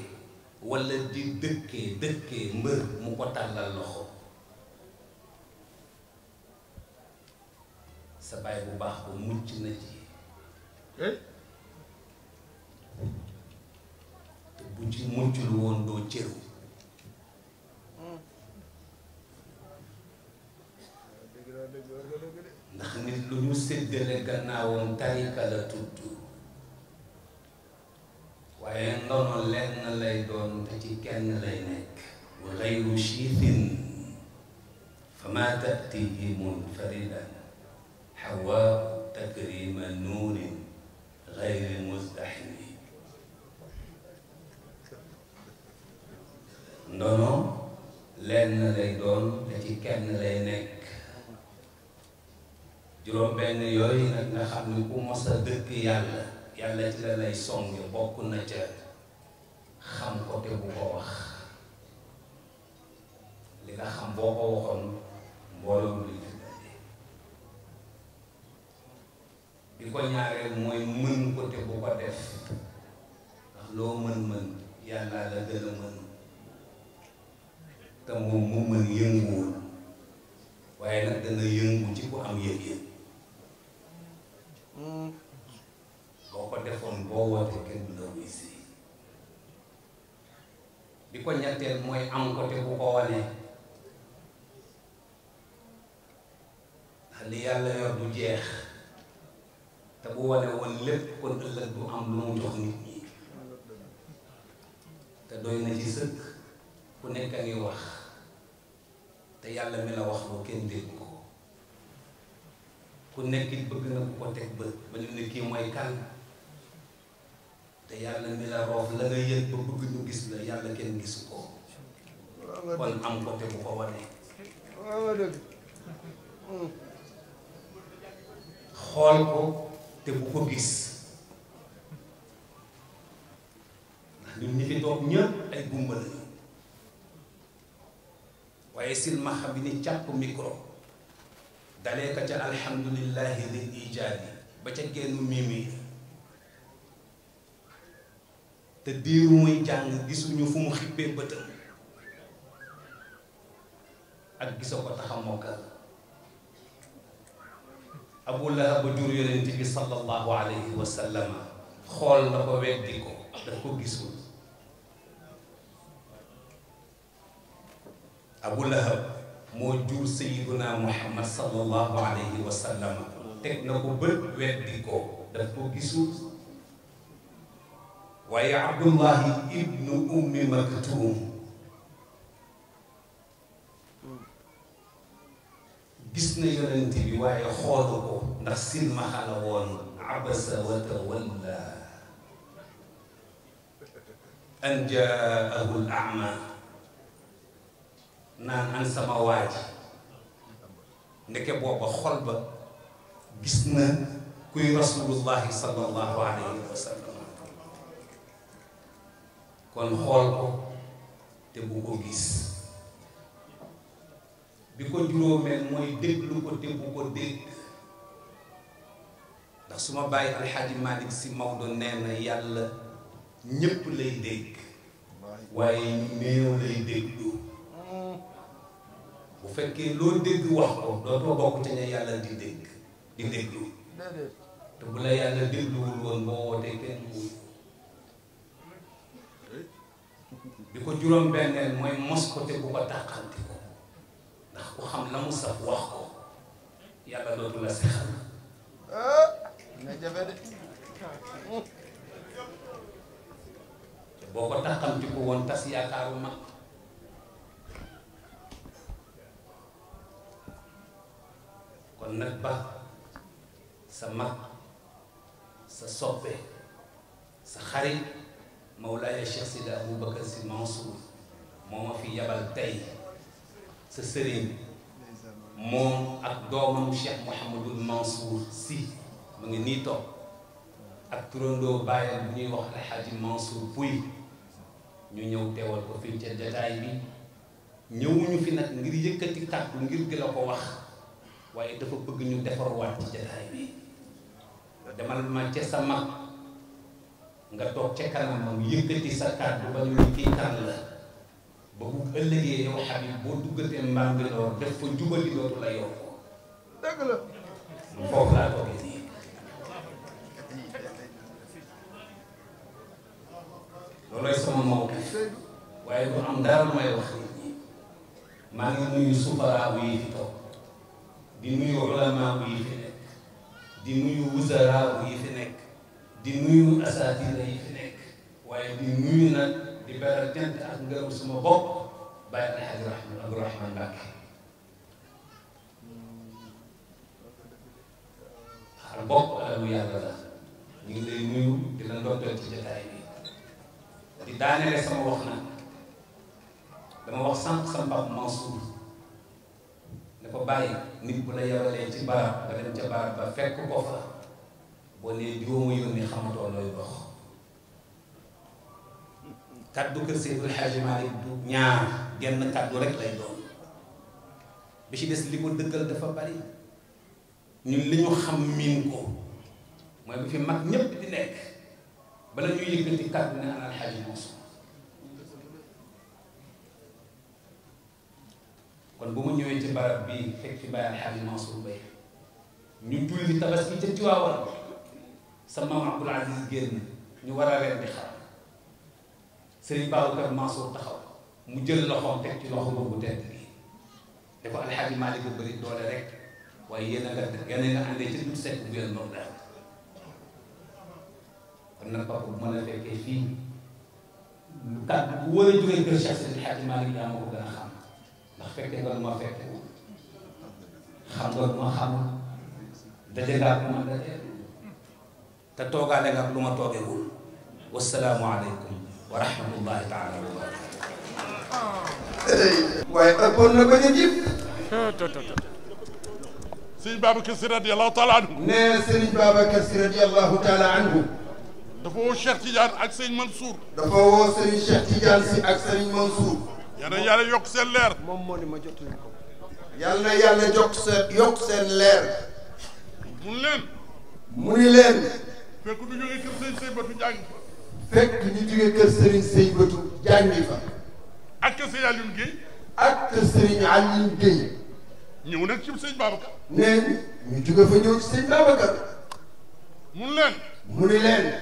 walla di dëkkee mbër mu ko tàllal loxo sa baay bu baax ba mucc na ci te bu ci muccul woon doo cëru ndax nit lu ñu séddale gannaawam tarika la tudd waaye ndono lenn lay doon te ci kenn lay nekk wa xayru chiithin fa ma tatihi munfaridan xawa takrima nuurin xayri musdaximi ndono lenn lay doon te ci kenn lay nekk juróom benn yooyu nag nga xam ni ku mos a dëkk yàlla yàlla ci la lay song bokk na ca xam ko te bu ko wax li nga xam boo ko waxoon mbooloo lu juddale bi ko ñaareel mooy mën ko te bu ko def ndax loo mën-mën yàlla la gën a mën te moom mu mën yënguwul waaye nag dana yëngu ci ku am yëg-yëg boo ko defoon boo woote kenn du la wuy si bi ko ñetteel mooy am ko te bu ko wane ndax li yàlla yor du jeex te bu wane woon lépp kon ëllëg du am lu mu jox nit ñi te doy na ci sëkk ku nekk a ngi wax te yàlla mi la wax loo kenn dégg ko ku nekk it bëgg na ku ko teg bët ba ñu ne kii mooy kan te yàlla mi la roof la nga yëg ba bëgg ñu gis la yàlla kenn gisu ko kon am ko te bu ko wane xool ko te bu ko gis ndax ñun ñi fi toog ñëpp ay gumba lañu waaye silmaxa bi ni càpp micro dalee ka ca alhamdulillahi lil ijaadi ba ca génn mimi te diiru muy jàng gisuñu fu mu xippee bëtam ak gisoo ko taxa mokkal Abu Lahab ba jur yonent bi sallallahu alayhi wa sallama xool na ko weddi ko daf ko gisul Abu Lahab moo jur sayyiduna Muhammad sallallahu alayhi wa sallama teg na ko bët weddi ko daf ko gisul waaye Abdullahi ibnu ummi maktum gis na yonent bi waaye xoolu ko ndax silmaxa la woon abasa wa tawalla an jaahu al a'ma naan an sama waaji ndeke booba xol ba gis na kuy rasulullahi sallallahu alayhi wa sallam kon xool ko te bu ko gis bi ko juróomeel mooy déglu ko te bu ko dégg ndax su ma bàyyi alxaaji Malick si Maodo nee na yàlla ñépp lay dégg waaye ñu néew lay déglu bu fekkee loo dégg wax ko dootoo bokk ca ña yàlla di dégg di déglu te bu la yàlla dégluwul woon boo wootee kenn wuy bi ko juróom benneel mooy mos ko te bu ko tàqanti ko ndax ku xam la mu saf wax ko yàlla dootu la sexal nga jafe de boo ko tàqanti ko woon tas yaakaaru mag kon nag ba sa mag sa soppe sa xarit Mawlaaya Cheikh Sidi Aboubacar Sy Mansour moo ma fi yabal tey sa sëriñ moom ak doomam Cheikh Mouhamadul Mansour Sy mu ngi nii toog ak turandoo bàyyam bu ñuy wax Alxaaji Mansour Pouy ñu ñëw teewal ko fii ca jataay bi ñëwuñu fi nag ngir yëkkati kàddu ngir gi la ko wax waaye dafa bëgg ñu defarwaat ci jataay bi demal ma ca sa mag nga toog ca kanamam yëkkati sa kàddu ba ñu kii kan la ba bu ëllëgee yow Habib boo duggatee Mbambilor def fa jubali dootu la yow dëgg la man foofu laa toogee nii loolooy sama mawqif waaye du am dara lu may wax nit ñi maa ngi nuyu sufaraa yi fi toog di nuyu ulamaa yi fi nekk di nuyu wuzaraa yi fi nekk di nuyu asaatira yi fi nekk waaye di nuyu nag di beral jant ak ngërëm suma bopp bàyyi Alxaaji Abdourahmane Mbacké xar bopp alalu yàlla la ñu ngi lay nuyu di la ndokkeel ci jotaay bi di daanele sama wax nag dama wax sànq sama Papa Mansour ne ko bàyyi nit bu la yebalee ci barab nga dem ca barab ba fekk ko fa boo nee diwuma yónni xamatoo looy dox kaddu kër Seydil Hadji Malick du ñaar genn kaddu rek lay doon bi ci des li ko dëggal dafa bari ñun li ñu xam miin ko mooy bu fi mag ñépp di nekk bala ñuy yëkkati kaddu ne ana Alxaaji Mansour kon bu mu ñëwee ci barab bii fekk fi bàyyi Alxaaji Mansour Mbaye ñu julli tabaski ca Tiwaawan sa maam Abdoul Aziz génn ñu war a rendi xar Sëriñ Babacar Mansour taxaw mu jël loxoom teg ci loxo boobu tedd bi ne ko Alxaaji Malick bu bëri doole rek waaye yéen a nga àndee ci dut sekk bu yéen noonu daal kon nag papa bu mën a fekkee fii lu kàddu bu war a jógee kër Cheikh Seydi Hadji Malick yaa ma ko gën a xam ndax fekkee nga lu ma fekke xam nga lu ma xamul daje nga ak lu ma daje te toogaale nga ak lu ma toogewul wasalaamu aleykum wa rahmatullahi taala wa barakatuh waaye ëppoon na bañ a jib sëñ Babacar Si radiyallahu taala anhu ne Serigne Babacar Si radiyallahu taala anhu dafa woo Cheikh Tidiane ak sëñ Mansour dafa woo Serigne Cheikh Tidiane Si ak Serigne Mansour yal na yàlla yokk seen leer moom moo ni ma jottali ko yal na yàlla yokk seen leer mu ni leen fekk du jógee kër sëñ Sey Batu jàngi fa fekk ñu jógee kër Serigne Sey Batu jàngi fa ak kër sëñ Alioune Guèye ak kër Serigne Alioune Guèye ñëw nag ci sëñ Babacar neen ñu jóge fa ñëw ci sëñ Babacar mu ni leen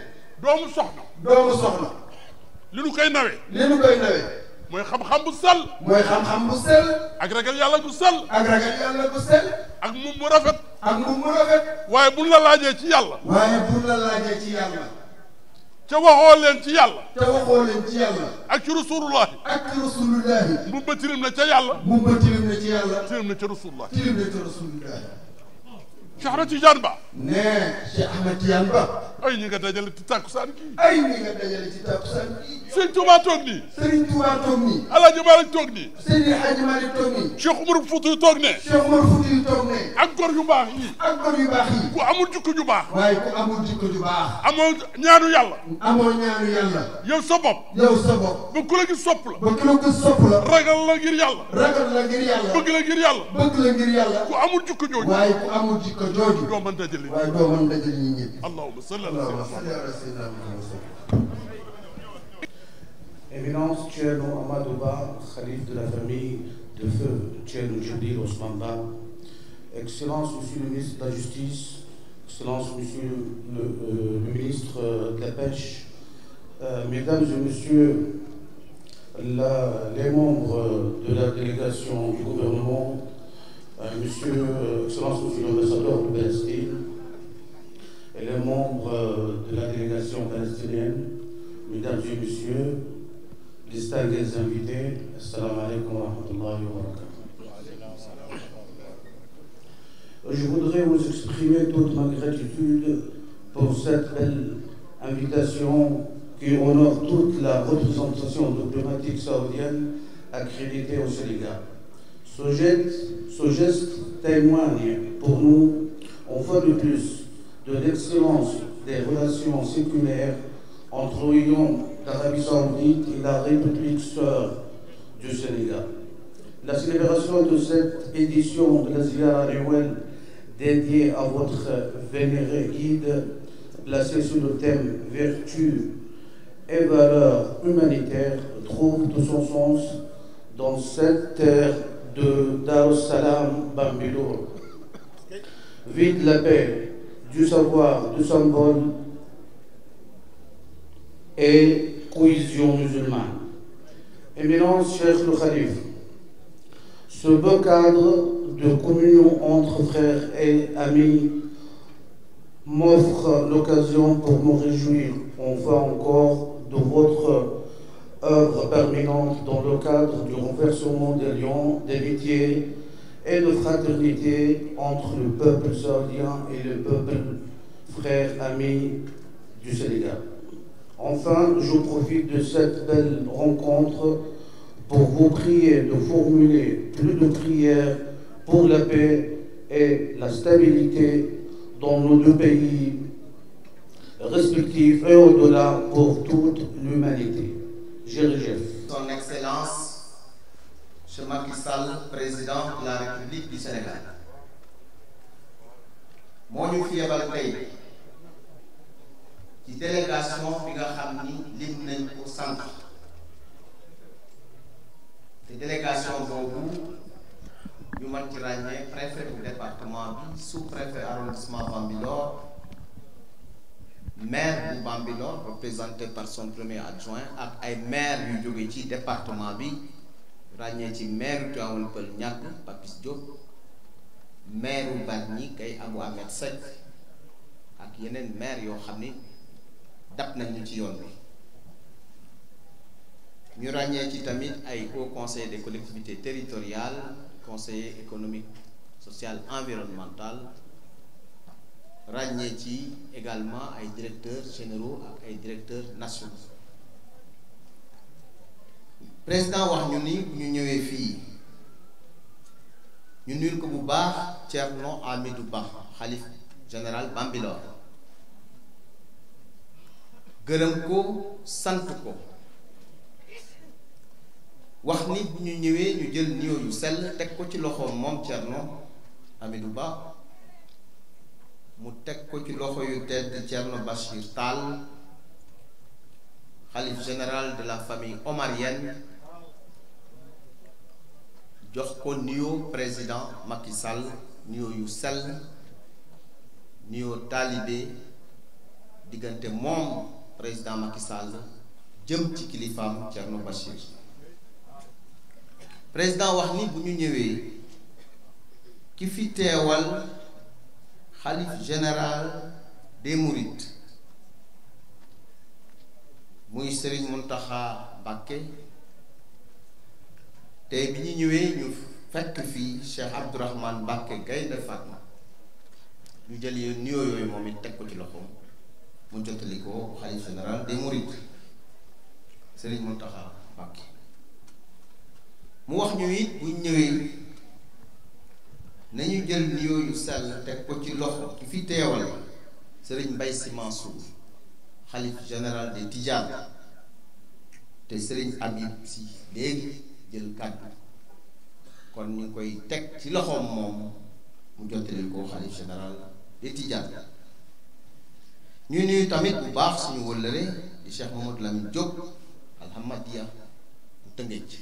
doomu soxna li nu koy nawe mooy xam-xam bu sell ak ragal yàlla bu sell ak mum mu rafet waaye buñ la laajee ci yàlla ca waxoo leen ci yàlla ak ci rasulullahi mu ba tilim na ca yàlla tilim na ca rasulullahi Cheikh Ahmed Tidiane Ba ne Cheikh Ahmed Tidiane Ba ay ñi nga dajale ci tàkkusaan kii Sëriñ Touba toog nii Alaaji Malick toog nii Seydi Hadji Malick toog nii Cheikh Oumar Foutiyou toog ne ak gor yu baax yi ku amul jikko ju baax waaye ku amul jikko ju baax amoo ñaanu yàlla yow sa bopp ba ku la gis sopp la ragal la ngir yàlla bëgg la ngir yàlla ku amul jikko jooju waaye ku amul jikko jooju doo mën dajale waaye doo mën dajale ñi ñëpp allahumma salli ala sayyidina Éminence Thierno Amadou Ba, Khalif de la famille de feu Thierno Djibril Ousmane Ba, Excellence Monsieur le ministre de la Justice, Excellence Monsieur le ministre de la Pêche, Mesdames et Messieurs les membres de la délégation du gouvernement, Excellence Monsieur l'ambassadeur de Palestine et les membres de la délégation palestinienne, Mesdames et Messieurs, distingués invités, assalamu alaikum wa rahmatullahi wa barakatuh. Je voudrais vous exprimer toute ma gratitude pour cette belle invitation qui honore toute la représentation diplomatique saoudienne accréditée au Sénégal. Ce geste témoigne pour nous, une fois de plus, de l'excellence des relations séculaires entre l'Union d'Arabie Saoudite et la République sœur du Sénégal. La célébration de cette édition de la Ziyara annuelle dédiée à votre vénéré guide, placé sous le thème Vertus et valeurs humanitaires, trouve tout son sens dans cette terre de Dar es Salaam Bambilor. vide la paix du savoir, du symbole et cohésion musulmane. Éminence Cheikh le Khalif, ce beau cadre de communion entre frères et amis m'offre l'occasion pour me réjouir enfin encore de votre œuvre permanente dans le cadre du renversement des liens d'amitié et de fraternité entre le peuple saoudien et le peuple frère ami du Sénégal. Enfin, je profite de cette belle rencontre pour vous prier de formuler plus de prières pour la paix et la stabilité dans nos deux pays respectifs et au-delà pour toute l'humanité. Jërëjëf. Son Excellence Monsieur Macky Sall, président de la République du Sénégal. moo ñu fi yebal tey ci délégation bi nga xam ni lim nañ ko sànq te délégation boobu ñu mën ci ràññee préfet du département bi sous-préfet arrondissement Bambilor, maire bu Bambilor représenté par son premier adjoint ak ay maire yu jóge ci département bi ràññee ci maire Tivaouane Peulh Niaga Papis Diop, maire bu Bargny kay Abou Ahmed Seck ak yeneen maire yoo xam ni dab nañu ci yoon bi. ñu ràññee ci tamit ay haut conseil des collectivités territoriales, conseiller économique social environnemental, ràññee ci également ay directeurs généraux ak ay directeurs nationaux. Président wax ñu ni bu ñu ñëwee fii ñu nuyu ko bu baax Thierno Hamidou Ba xalif général Bambilor, gërëm ko sant ko wax ni bu ñu ñëwee ñu jël nuyoo yu sell teg ko ci loxoom moom Thierno Hamidou Ba mu teg ko ci loxo yu tedd Thierno Bachir Tall xalif général de la famille omarienne, jox ko nuyoo président Macky Sall, nuyoo yu sell, nuyoo taalibe diggante moom président Macky Sall jëm ci kilifaam Thierno Bachir. Président wax ni bu ñu ñëwee ki fi teewal xalif général des Mourides muy Serigne Mountakha Mbacké, tey bi ñu ñëwee ñu fekk fii Cheikh Abdourahmane Mbacké Gaïndé Fatma, ñu jël nuyoo yooyu moom it teg ko ci loxoom mu jottali ko xalif général des Mourides Serigne Mountakha Mbacké. mu wax ñu it bu ñëwee nañu jël nuyoo yu sell teg ko ci loxo ki fi teewal Serigne Mbaye Sy Mansour xalif général des Tidianes, te Serigne Habib Sy léegi jël kàddu kon ñu ngi koy teg ci loxoom moom mu jottali ko xalif général des Tidianes. ñu nuyu tamit bu baax suñu wëllëre di Cheikh Mamadou Lamine Diop alhamadiya bu Tëngéej.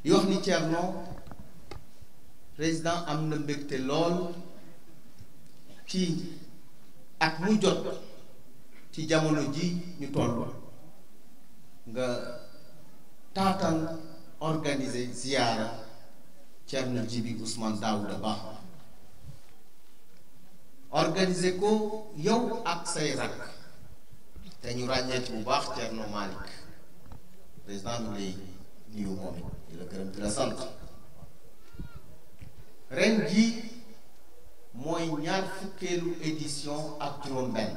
yi wax ni Thierno président am na mbégte lool ci ak mu jot ci jamono ji ñu toll nga taataan organiser ziyaara Thierno Djiby Ousmane Daouda Ba, organiser ko yow ak say rak te ñu ràññee ci bu baax Thierno Malick. Président ñu lay nuyu moom it di la gërëm di la sant. ren ji mooy ñaar fukkeelu édition ak juróom-benn.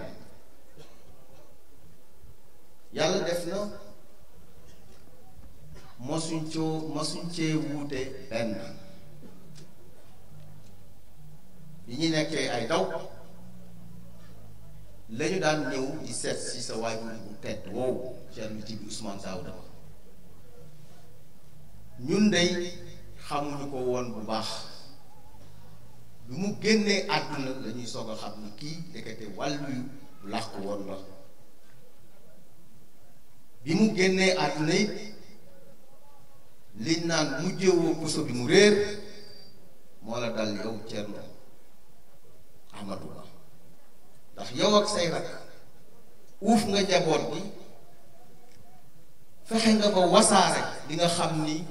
yàlla def na mosuñ cee wuute benn. yi ñu nekkee ay daw lañu daan ñëw di seet si sa waajur bu tedd woowu Thierno Djiby Ousmane Daouda Ba. ñun dey xamuñu ko woon bu baax, bi mu génnee àdduna la ñuy soog a xam ni kii ndekete wàllu yu bu làq woon la. bi mu génnee àdduna it liñ naan mujjewoo puso bi mu réer moo la dal yow Thierno Ahmadou Ba ndax yow ak say rak uuf nga njaboot bi fexe nga ba wasaare li nga xam ni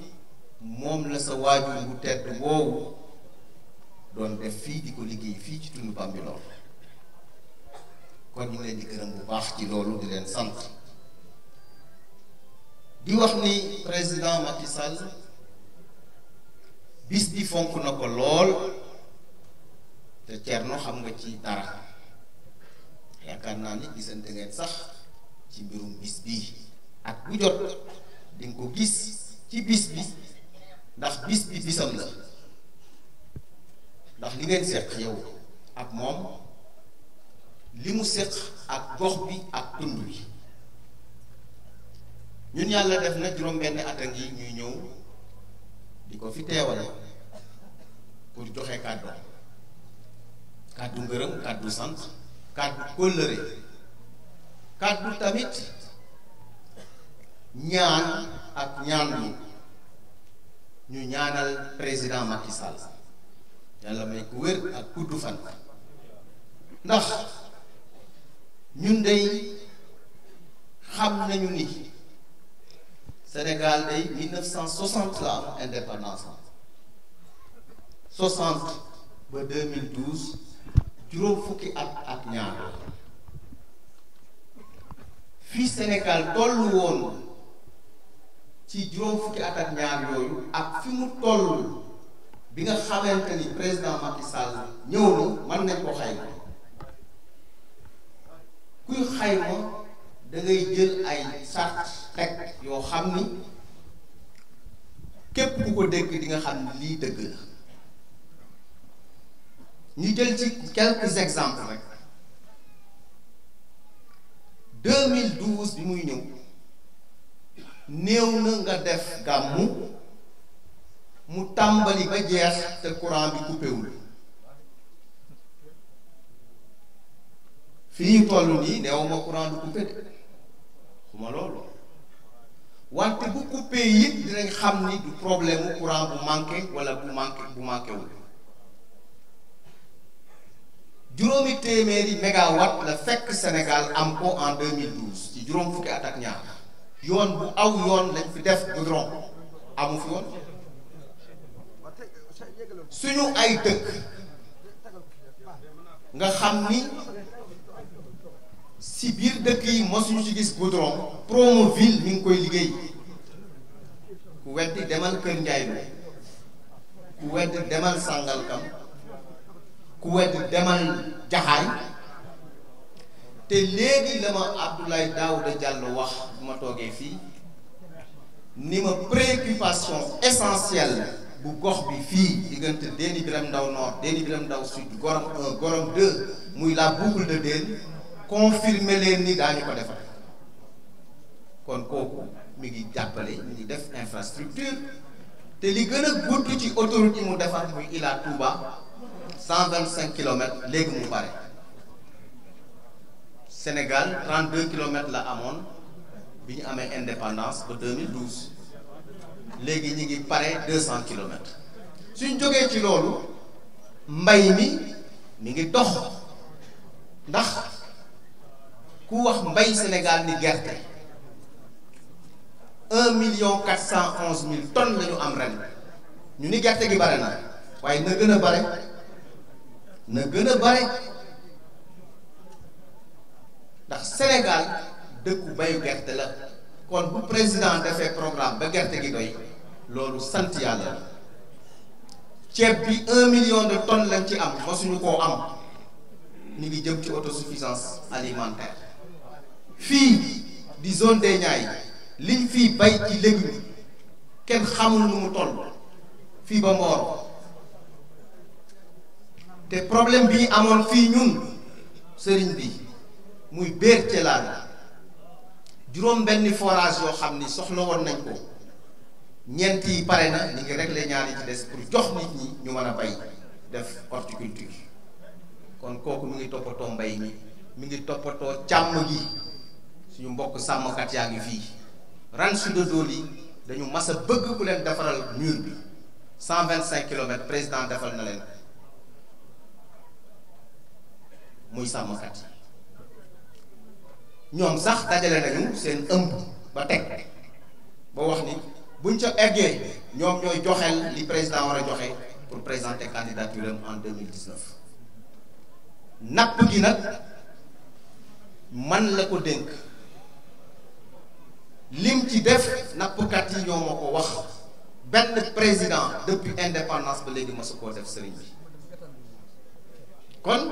moom la sa waajur bu tedd boobu doon def fii di ko liggéey fii ci tund Bambilor kon ñu leen di gërëm bu baax ci loolu di leen sant di wax ni président Macky Sall bis bi fonk na ko lool te Thierno xam nga ci dara yaakaar naa ni gisante ngeen sax ci mbirum bis bii ak bu jot di nga ko gis ci bis bi ndax bis bi bisam la ndax li ngeen seq yow ak moom li mu seq ak gox bi ak tund bi ñun yàlla def na juróom-benn at a ngi ñuy ñëw di ko fi teewale pour joxe kàddu kàddu ngërëm kàddu sant kàddu kóllëre kàddu tamit ñaan ak ñaan ñu ñaanal président Macky Sall yàlla may ku wér ak kuddu fan ndax ñun day xam nañu ni Sénégal day 1960 la am indépendance 60 ba 2012 juróom fukki at ak ñaar fii Sénégal tollu woon ci juróom fukki at ak ñaar yooyu ak fi mu toll bi nga xamante ni président Macky Sall ñëw na mën nañ ko xayma kuy xayma da ngay jël ay sart teg yoo xam ni képp ku ko dégg di nga xam ni lii dëgg la ñu jël ci quelques exemples rek 2012 bi muy ñëw néew na nga def gàmmu mu tàmbali ba jeex te courant bi coupé wul fii ñu toll nii neew ma courant du coupé de xuma loolu wante bu coupé it dinañ xam ni du problème mu courant bu manqué wala bu manqué wul juróomi téeméeri mégawatt la fekk Sénégal am ko en 2012 ci juróom fukki at ak ñaar yoon bu aw yoon lañ fi def goudron amu fi woon suñu ay dëkk nga xam ni si biir dëkk yi mosuñu ci gis goudron Promoville mi ngi koy liggéey ku weddi demal Kër Njaay bi ku weddi demal Sangalkam ku weddi demal Jaxaay te léegi la ma Abdoulaye Daouda Diallo wax bu ma toogee fii ni ma préoccupation essentielle bu gox bi fii diggante Déni Biram Ndaw Nord Déni Biram Ndaw Sud Gorom 1 Gorom 2 muy la boucle de Déni confirmer leen ni daañu ko defar kon kooku mi ngi jàppale mi ngi def infrastructure te li gën a gudd ci autoroute yi mu defar muy Ila Touba 125 kilomètres léegi mu pare Sénégal 32 kilomètres la amoon bi ñu amee indépendance ba 2012 léegi ñu ngi pare 200 kilomètres suñ jógee ci loolu mbay mi ngi dox ndax ku wax mbay Sénégal ni gerte 1,411,000 tonnes la ñu am ren ñu ni gerte gi bare na waaye na gën a bare na gën a bare ndax Sénégal dëkku bayu gerte la kon bu président defee programme ba gerte gi doy loolu sant yàlla la ceeb bi 1 million de tonnes lañ ci am mosuñu koo am ñu ngi jëm ci autosuffisance alimentaire fii di zone des Niayes liñ fii bay ci légumes kenn xamul nu mu toll fii ba Mboro te problème bi amoon fii ñun sëriñ bi muy béer celaan juróom benni forage yoo xam ni soxla woon nañ ko ñeent yi pare na ñu ngi réglé ñaar yi ci des pour jox nit ñi ñu mën a bay def horticulture kon kooku mi ngi toppatoo mbay mi ngi toppatoo càmm gi suñu mbokk sàmmkat yaa ngi fii ranch de Doli dañu mas a bëgg ku leen defaral mur bi 125 kilomètres président defal na leen muy sàmmkat yi ñoom sax dajale nañu seen ëmb ba teg ba wax ni buñ ca eggee ñoom ñooy joxeel li président war a joxe pour présenter candidature am en 2019 napp gi nag man la ko dénk lim ci def nappkat yi ñoo ma ko wax benn président depuis indépendance ba léegi ma su koo def sëriñ bi kon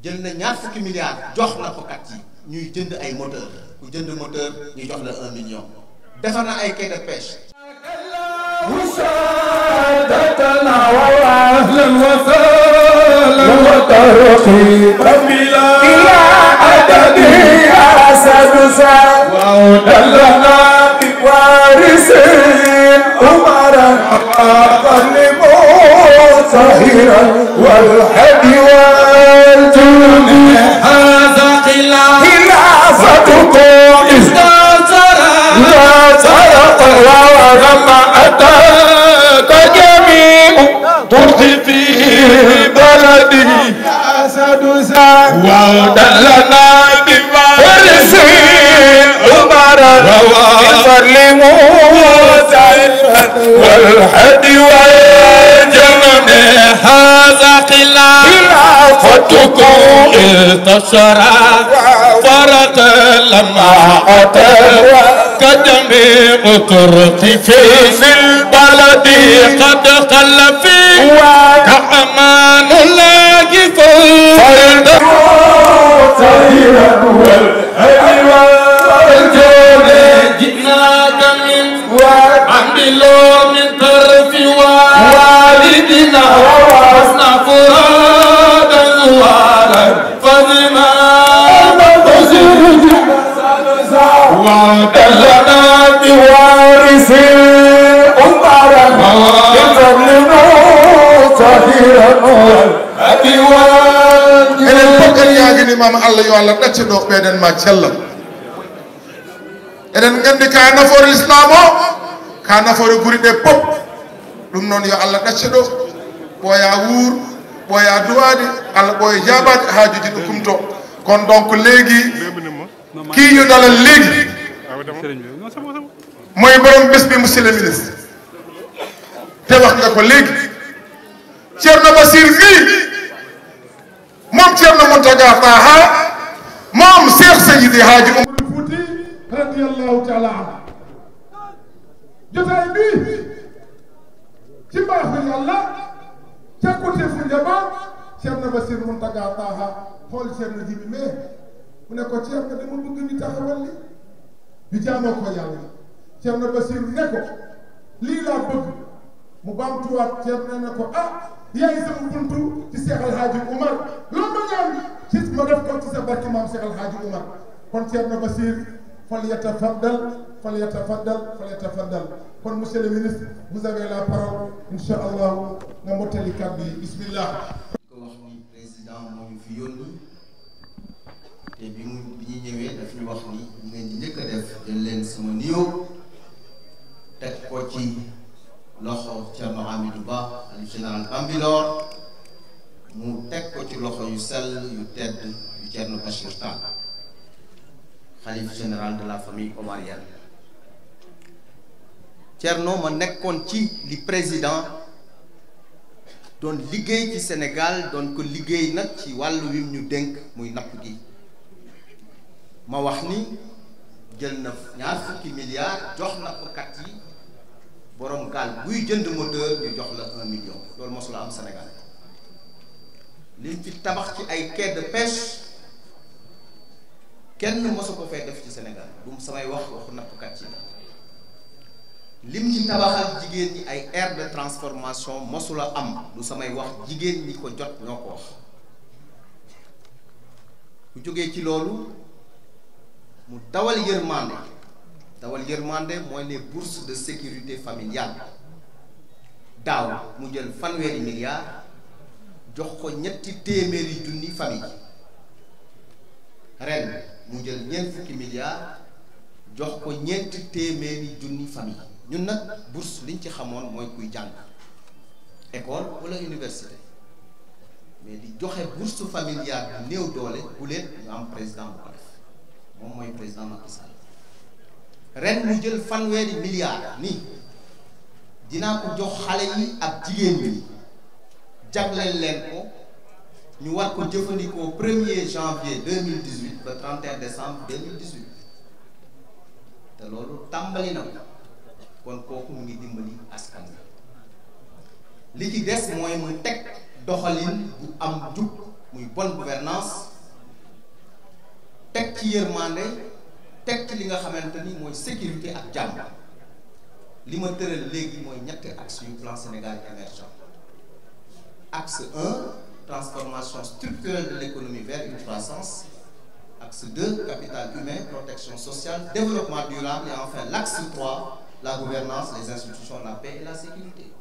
jël na 20 milliards jox nappkat yi ñuy jënd ay moteur ku jënd moteur ñu jox la 1 million defar na ay quai de pêche وسادتنا وأهلا وسهلا وترحيبا بلا عدد يا سدسا وأودلنا بوارثين عمرا وظلموا صهيرا والهدي والجود هذا خلافتكم لا سرق ولما أتاك جميع ترخي فيه بلدي أسد ودلنا بفارسين عمرا وسلموا سيرا والهدي والجنن هذا خلافتكم انتصرا فرق لما أتى كجميع طرق في البلد قد قل فيه كأمان الله فرد سيرا والهدي والجود جئناك من عملو من طرف والدنا واسنا فرادا زوالا فضما وعدلنا بوارث أمرا يظلموا صهيرا والهدي enen fof en yaginimama allah yo allah ɗacceɗo ɓeɗen ma cella eɗen gandi ka nafoore l'islam o ka nafoore guri ɗe pop ɗum noon yo allah ɗacceɗo ɓooya wuur ɓooya duwade allah ɓooya jabade haajuji ɗo kumto kono donc léegi kii ñu dalal léegi mooy borom bés bi monsieur le ministre te wax nga ko léegi Thierno Basir fii moom Thierno Mountaga Taha moom Cheikh Seydi Hadji Oumar Fouti radiyallahu taala anhu jotaay bi ci mbaaxu yàlla càkkute fu njaboot Thierno Basir Mountaga Taha xool Thierno Jibi mais mu ne ko Thierno dama bëgg ni taxawal li bi jaamoo ko yàlla Thierno Basir ne ko lii laa bëgg mu baamtuwaat Thierno ne ko ah yaay sama buntu ci Cheikh El Hadji Oumar loo ma ñaan ci ma def ko ci sa barke maam Cheikh El Hadji Oumar kon Thierno Basir falyatafaddal kon monsieur le ministre vous avez la parole incha allah nga mottali kàddu yi bismillah. ko wax ni président moo ñu fi yónni te bi ñu ñëwee daf ñu wax ni ñu ngeen di njëkk a def jël leen sama nuyoo teg ko ci loxo Thierno Hamidou Ba xalif général Bambilor mu teg ko ci loxo yu sell yu tedd yu Thierno Bachir Tall xalif général de la famille omarienne Thierno ma nekkoon ci li président doon liggéey ci Sénégal doon ko liggéey nag ci wàllu wi ñu dénk muy napp gi ma wax ni jël na 20 milliards jox nappkat yi borom gaal buy jënd moteur ñu jox la 1 million loolu mosula am Sénégal liñ fi tabax ci ay quai de pêche kenn mosu ko fay def ci Sénégal du samay waxu nappkat yi lim ci tabaxal jigéen ñi ay aire de transformation mosula am du samay wax jigéen ñi ko jot ñoo ko wax bu jógee ci loolu mu dawal yërmande mooy les bourses de sécurité familiale daaw mu jël 1 milliard jox ko 200 junni famille ren mu jël 40 milliards jox ko 200 junni famille ñun nag bourse liñ ci xamoon mooy kuy jàng école wala université mais di joxe bourse familiale bu néew doole bu leen ñu am président bu ko def moom mooy président Macky Sall ren mu jël fanweeri milliards nii dinaa ko jox xale yi ak jigéen ñi jagleel leen ko ñu war ko jëfandikoo 1er janvier 2018 ba 31 décembre 2018 te loolu tàmbali na kon kooku mu ngi dimbali askan wi li ci des mooy mu teg doxalin bu am jub muy bonne gouvernance teg ci yërmande teg ci li nga xamante ni mooy sécurité ak jàmm li ma tëral léegi mooy ñetti axe yu plan Sénégal émergent axe 1 transformation structurelle de l'économie vers une croissance, axe 2 capital humain, protection sociale, développement durable, et enfin l'axe 3 la gouvernance, les institutions, la paix et la sécurité.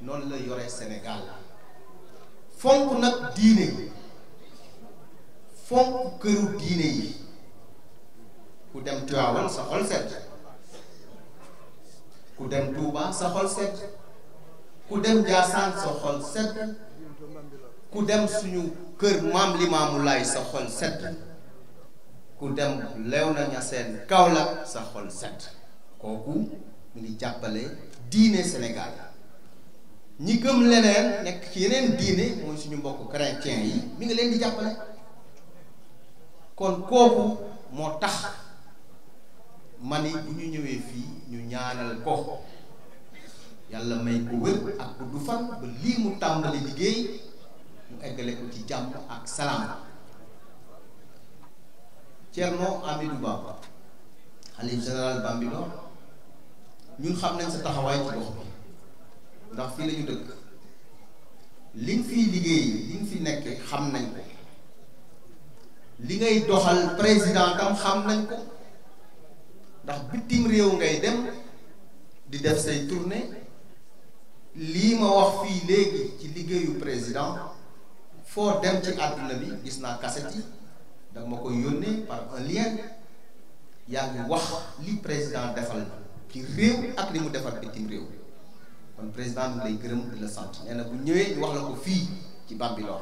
noonu la yore Sénégal fonk nag diine yi fonk këru diine yi ku dem Tivaouane sa xol sedd ku dem Touba sa xol sedd ku dem Ndiassane sa xol sedd ku dem suñu kër maam Limaamu Laay sa xol sedd ku dem Léona Niassène Kaolack sa xol sedd kooku mu ngi jàppale diine Sénégal ñi gëm leneen nekk ci yeneen diine mooy suñu mbokk chrétien yi mi ngi leen di jàppale kon kooku moo tax ma ni bu ñu ñëwee fii ñu ñaanal ko yàlla may ko wér ak gudd fan ba lii mu tàmbali liggéey mu eggale ko ci jàmm ak salaam. Thierno Hamidou Ba xalif général Bambilor ñun xam nañ sa taxawaay ci gox bi ndax fii la ñu dëkk li nga fiy liggéey li nga fi nekk xam nañ ko li ngay doxal président tam xam nañ ko ndax bitim réew ngay dem di def say tournée lii ma wax fii léegi ci liggéeyu président foo dem ci àdduna bi gis naa cassette yi danga ma koy yónnee par un lien yaa ngi wax li président defal ci réew ak li mu defal bitim réew kon président bi lay gërëm di la sant nee na bu ñëwee ñu wax la ko fii ci Bambilor.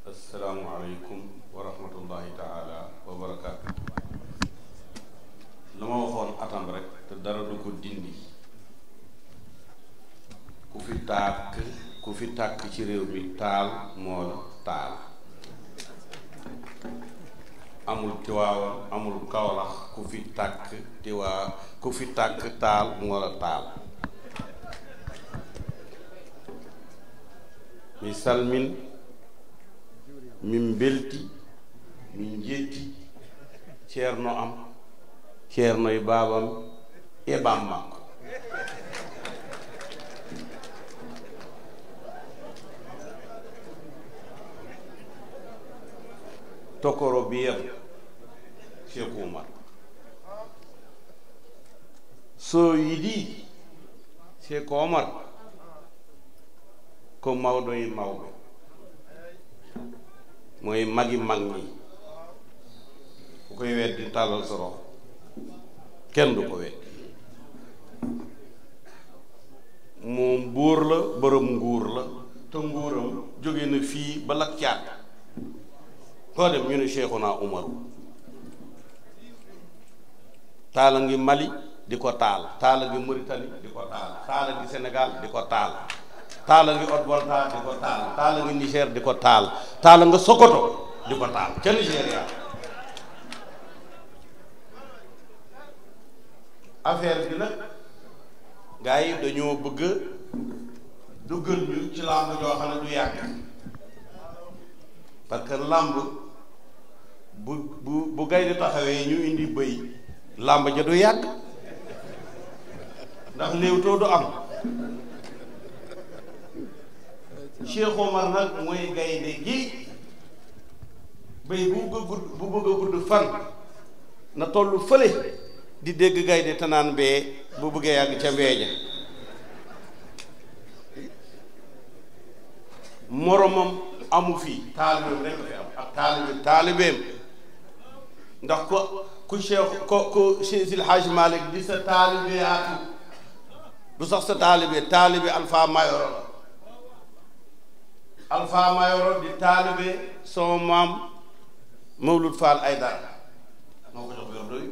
asalaamualeykum wa rahmatullahi taala wa barakaatu. la ma waxoon atam rek te dara du ko dindi ku fi tàkk ci réew mi taal moo la taal amul Tiwaawan amul Kawlax ku fi tàkk taal moo la taal mi salmin min belti min jetti ceerno am ceernoy baabam e bammakko tokoro biyam Cheikh Oumar so yiɗi Cheikh Oumar ko mawɗo e mawɓe mooy magi mag ñi ku koy weddi tàllal sa rox kenn du ko weddi moom buur la borom nguur la te nguuram jóge na fii ba lak caat koo dem ñu ne Cheikhuna Umaru taala ngi Mali di ko taal taala ngi Mauritanie di ko taal taala ngi Sénégal di ko taal taala ngi Haute-Volta di ko taal taala ngi Niger di ko taal taala nga Sokoto di ko taal ca Nigéria affaire bi nag gars yi dañoo bëgg duggal ñu ci làmb joo xam ne du yàgg parce que làmb bu gaynde taxawee ñu indi bëy làmb ja du yàgg ndax léewtoo du am Cheikh Omar nag mooy gaynde gi bëy bu bëgg a gudd fan na tollu fële di dégg gaynde te naan bee bu bëggee yàgg ca mbeeja moromam amu fi taalibeem rek fi am ak taalibeem ndax ku Cheikh Sil Hadj Malick di sa taalibeyaatu du sax sa taalibe taalibe Alpha Mayoro la Alpha Mayoro di taalibe sama maam Mawlud Fall Aydara moo ko jox wérdo yi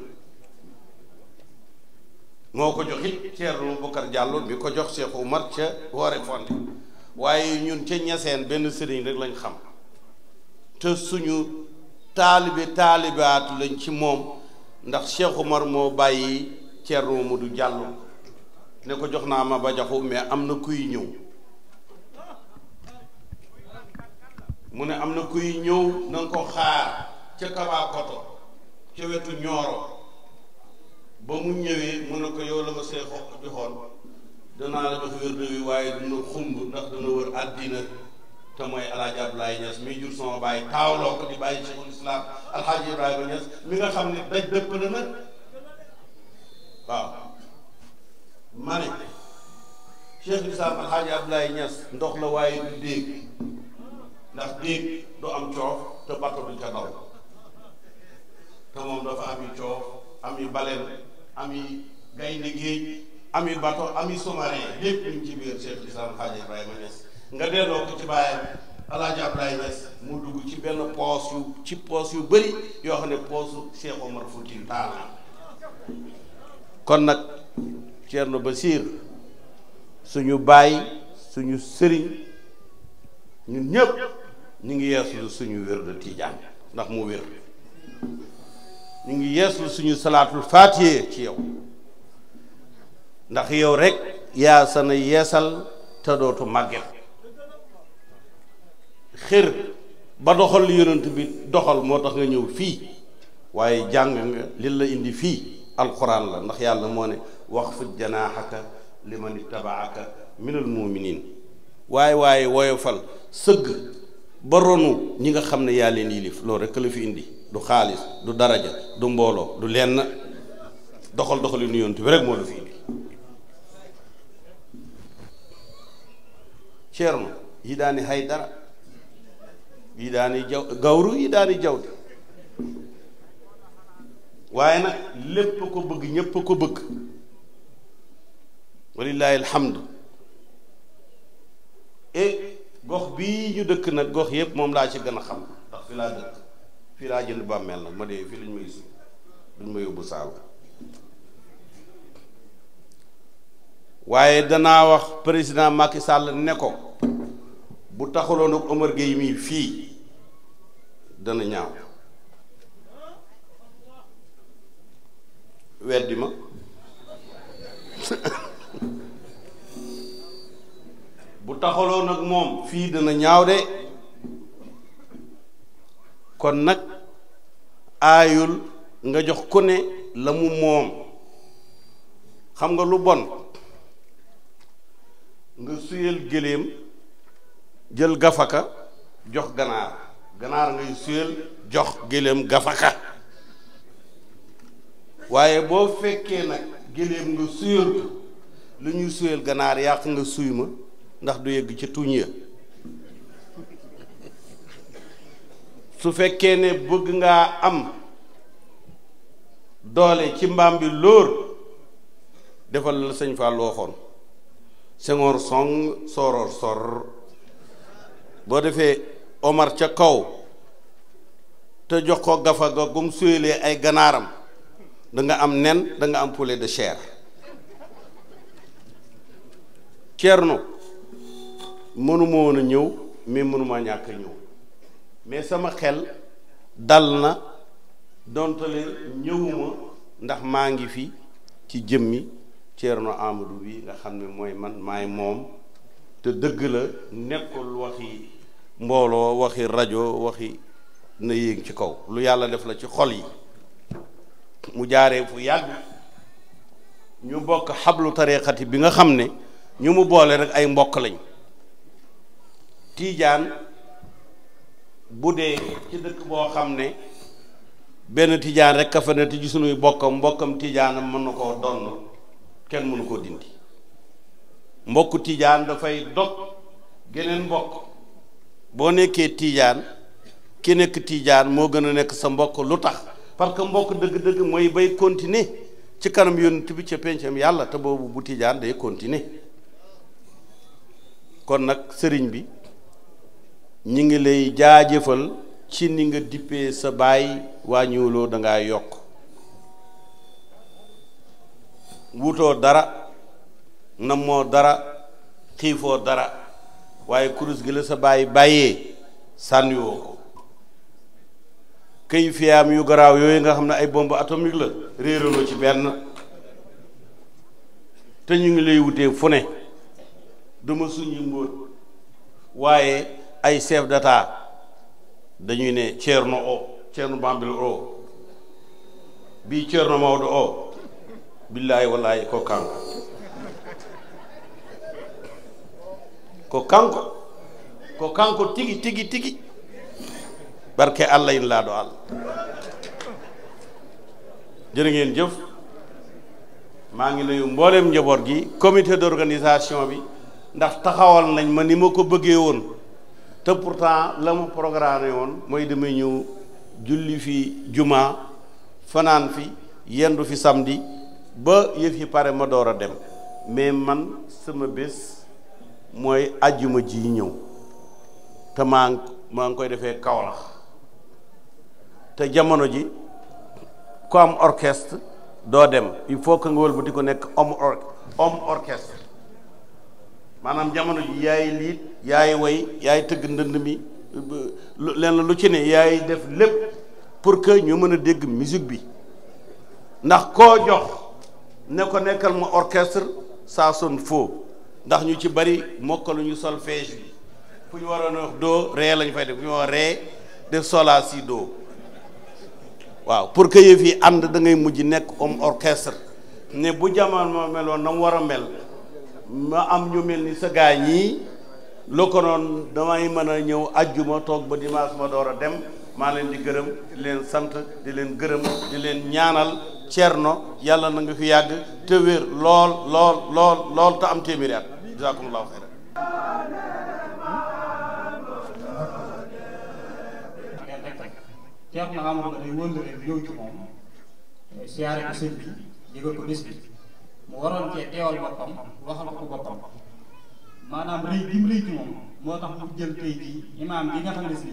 moo ko jox it Thierno Bokar Diallo bi ko jox Cheikh Oumar ca Woore Fonde waaye ñun ca ñaseen benn sëriñ rek lañ xam te suñu taalibaatu lañ ci moom ndax Cheikh Oumar moo bàyyi Thierno Modou Diallo ne ko jox naa ma ba jaxu mais am na kuy ñëw mu ne am na kuy ñëw na nga ko xaar ca Kabakoto ca wetu Ñooro ba mu ñëwee mu ne ko yow la ma see xoq joxoon danaa la jox wérdu wi waaye dina xumb ndax dina wër àddina te mooy Alaaji Abdoulaye Niass mi jur sama bàyyi taawloo ko di bàyyi Cheikhul Islam Alxaaji Ibrahima Niass mi nga xam ne daj dëpp la nag waaw ma ne Cheikhul Islam Alxaaji Abdoulaye Niass ndox la waaye du déeg ndax déeg du am coof te bato du ca daw te moom dafa am i coof am i baleine am i gaynde géej am i bato am i sous-marin lépp ñu ci biir Cheikhul Islam Alxaaji Ibrahima Niass nga delloo ko ci bàyyam Alaaji Abdoulaye Niass mu dugg ci benn poos yu bëri yoo xam ne poosu Cheikh Omar Foutiyou Tall kon nag Thierno Bachir suñu baay suñu sëriñ ñun ñëpp ñu ngi yeeslu suñu wér de Tijaan ndax mu wér ñu ngi yeeslu suñu salaatul faatiha ci yow ndax yow rek yaa sana yeesal te dootu màgget xër ba doxal li yonent bi doxal moo tax nga ñëw fii waaye jàng nga li la indi fii alquran la ndax yàlla moo ne waxfid janaaxaka liman ittabaaka minal muminin waaye woyofal sëgg ba ronu ñi nga xam ne yaa leen yilif loolu rek la fi indi du xaalis du daraja du mbooloo du lenn doxal nu yonent bi rek moo la fi indi Ceerno yi daani Haydara yi daani gawru yi daani jawdi waaye nag lépp ko bëgg ñépp ko bëgg walillahi alhamdu et gox bii ñu dëkk nag gox yépp moom laa ci gën a xam ndax fi laa dëkk fii laa jënd bàmmeel nag ma dee fii lañ may si duñ ma yóbbu saal waaye danaa wax président Macky Sall ne ko bu taxuloon ak Omar Gueye mii fii dana ñaaw weddi ma bu taxuloon ak moom fii dana ñaaw de kon nag aayul nga jox ku ne la mu moom xam nga lu bon nga suyal gëléem jël gafaka jox ganaar ngay suyal jox gëléem gafaka waaye boo fekkee nag gëléem nga suyal ko lu ñuy suyal ganaar yàq nga suy ma ndax du yegg ci tuñ ya su fekkee ne bëgg ngaa am doole ci mbaam bi lóor defal la sëñ Fall waxoon Senghor song soror sor boo defee Omar ca kaw te jox ko gafa ga gum suyelee ay ganaaram da nga am nen da nga am poulet de chair Thierno mënuma woon a ñëw mais mënuma ñàkk a ñëw mais sama xel dal na dontale ñëwuma ndax maa ngi fi ci jëmmi Thierno Amadou bi nga xam ne mooy man maay moom te dëgg la nekkul waxi mbooloo waxi rajo waxi na yéeg ci kaw lu yàlla def la ci xol yi mu jaaree fu yàgg ñu bokk xablu tariqati bi nga xam ne ñu mu boole rek ay mbokk lañ tiijaan bu dee ci dëkk boo xam ne benn tiijaan rek ka fa ne te ci sunuy mbokkam tiijaanam mën na koo donn kenn mënu koo dindi mbokku tiijaan dafay dog geneen mbokk boo nekkee tiijaan ki nekk tiijaan moo gën a nekk sa mbokk lu tax parce que mbokk dëgg-dëgg mooy bay continuer ci kanam yonent bi ca pencam yàlla te boobu bu tijaan day continuer kon nag sëriñ bi ñi ngi lay jaajëfal ci ni nga dippee sa baay wàññiwuloo dangaa yokk wutoo dara namoo dara xiifoo dara waaye kurus gi la sa baay bàyyee sànniwoo ko këy fiyaam yu garaaw yooyu nga xam ne ay bombe atomique la réeraloo ci benn te ñu ngi lay wutee fu ne duma suñu mbóot waaye ay chef d'état dañuy ne Ceerno o Ceerno Bambil o bii Ceerno Maodo o billaahi wallaahi ko kanko ko kanko tigi tigi tigi barke Allah in laaɗo Allah jërë ngeen jëf maa ngi nuyu mbooleem njaboot gi comité d'organisation bi ndax taxawal nañ ma ni ma ko bëggee woon te pourtant la mu programmé woon mooy damay ñëw julli fi juma fanaan fi yendu fi samedi ba yëf yi pare ma door a dem mais man sama bés mooy ajjuma ji ñëw te maa ngi koy defee Kaolack te jamono ji ku am orchestre doo dem il faut que nga wëlbati ko nekk homme orchestre maanaam jamono ji yaay liit yaay way yaay tëgg ndënd mi lenn lu ci ne yaay def lépp pour que ñu mën a dégg musique bi ndax koo jox ne ko nekkal ma orchestre ça sonne faux ndax ñu ci bari mokkaluñu solfège bi fu ñu waroon a wax do ree lañu fay def fu ñu wax ree def sola si do waaw pour que yëf yi ànd da ngay mujj nekk homme orchestre ne bu jamono ma meloon na mu war a mel ma am ñu mel ni sa gaa ñii loo ko noonu damay mën a ñëw ajjuma toog ba dimanche ma door a dem maa leen di gërëm di leen sant di leen gërëm di leen ñaanal Ceerno yàlla na nga fi yàgg te wér lool te am téeméeri at jazakumullahu xayran Ceerno Amadou Ba day wëllëre ñëw ci moom siyaare ko sëñ bi yëgal ko bés bi mu waroon cee teewal boppam waxal ko boppam maanaam rëy bi mu rëy ci moom moo tax mu jël tey ci imaam bi nga xam ne si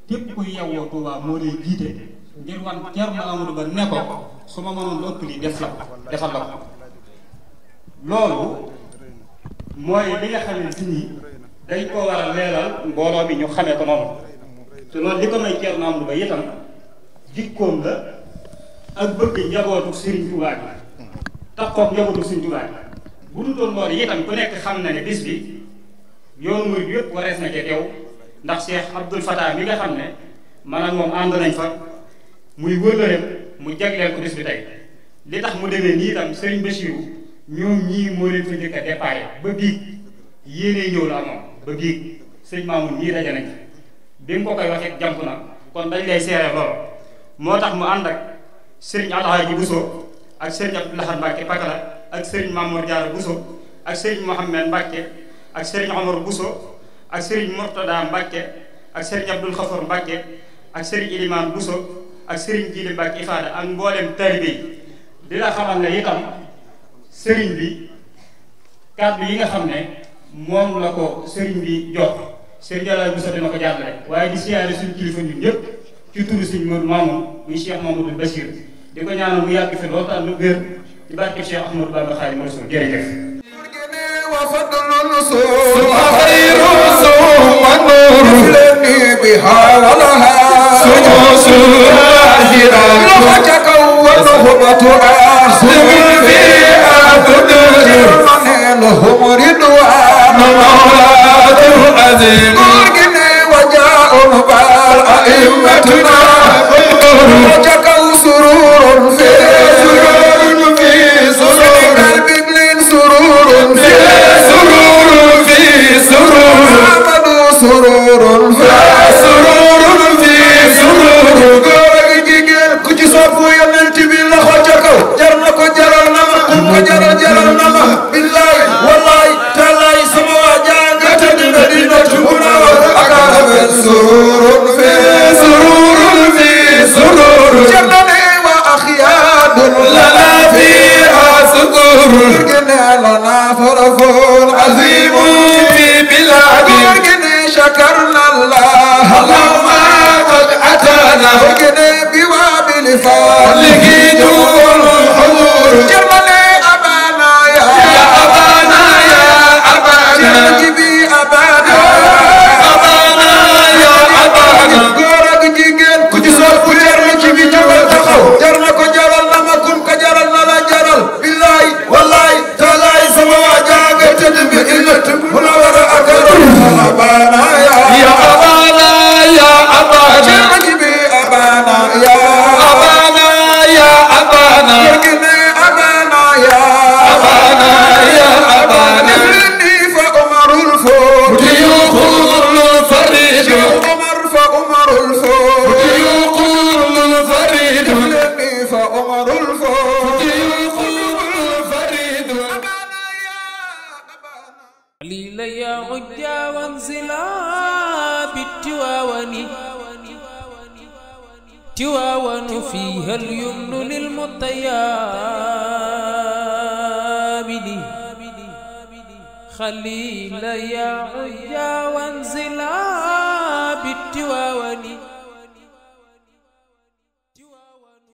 képp ku yeewoo Tuubaa moo lay jiite ngir wan Ceerno Amadou Ba ne ko su ma mënoon lu ëpp lii defal la ko loolu mooy li nga xam ne si nii dañ koo war a leeral mbooloo mi ñu xamee ko noonu te loolu li ko may Ceerno Amadou Ba itam jikkoom la ak bëgg njabootu Serigne Touba bi taxoog njabootu Serigne Touba bi bu dul doon loolu itam ku nekk xam na ne bis bi yoonu murid bi yëpp warees na ca teew ndax Cheikh Abdoul Fatah mi nga xam ne maanaam moom ànd nañ fa muy wëllëreem mu jagleel ko bis bi tey li tax mu demee nii itam Serigne Bassirou ñoom ñii moo leen fa njëkk a déparé ba biig yéenee ñëw la amoon ba biig sëñ Mamoun ñii daje nañ bi nga ko koy waxee jàmp na kon dañ lay seere lool moo tax mu ànd ak Serigne Alhaji Bousso ak Serigne Abdou Lahad Mbacke Pakala ak Serigne Mamour Diarra Bousso ak Serigne Mohamed Mbacke ak Serigne Omar Bousso ak Serigne Mourtada Mbacke ak Serigne Abdoul Khafour Mbacke ak Serigne Ilimane Bousso ak Serigne Djili Mbacke Ifada ak mboolem taalibe yi di la xamal ne itam Serigne bi kàddu yi nga xam ne moom la ko Serigne bi jox Serigne Alhaji Bousso dina ko jàllale waaye di siyaare suñu kilifa ñun ñëpp ci turu Serigne Modou Mamoun muy Cheikh Mamadou Bachir di ko ñaanal mu yàgg fi loolu tax lu wér ci barke Cheikh Ahmadou Bamba Khadimu Rasul jërëjëf وفضل ثم خير ثم نور لني بها ولها سموس الآخرة لحجك ونهمة آخر فيها تدير لهم رضوان مولات عظيم مرقني وجاء بالأئمتنا لحجك سرور في سرور في سرور البقلين سرور في سرور في سرور محمد سرور في سرور في سرور góor ak jigéen ku ci soppu yonent bi la ko ca kaw jar na ko jaral na ma ku ko jaral na ma billahi wallahi tallahi sama waa jàng te dina dina tuguna ak rafet surur fi surur fi surur فرف عظيم في بلادي شكرنا الله اللهم قد أتانا وقنا بوابل فضله دون الحضور جرمني أبانا يا أبانا يا أبانا جرمجبي أبانا أبانا يا أبانا غورك جيجل كجسر كجرمجبي جبل تخو جرمك جرل لما كن كجرل لا جرل بالله والله تعالى سما جاك تدبي إلت منور أكرم أبانا يا أبانا يا أبانا جرمجبي أبانا يا أبانا يا أبانا يركني أبانا يا أبانا يا أبانا إني فأمر الفوت يقول الفريد عمر فأمر الفوت يقول الفريد إني فأمر الفوت يقول الفريد أبانا يا أبانا قليل يا عجا وانزلا بالتواون تواون فيها اليمن للمطيابد خليل يا عجا وانزلا بالتواون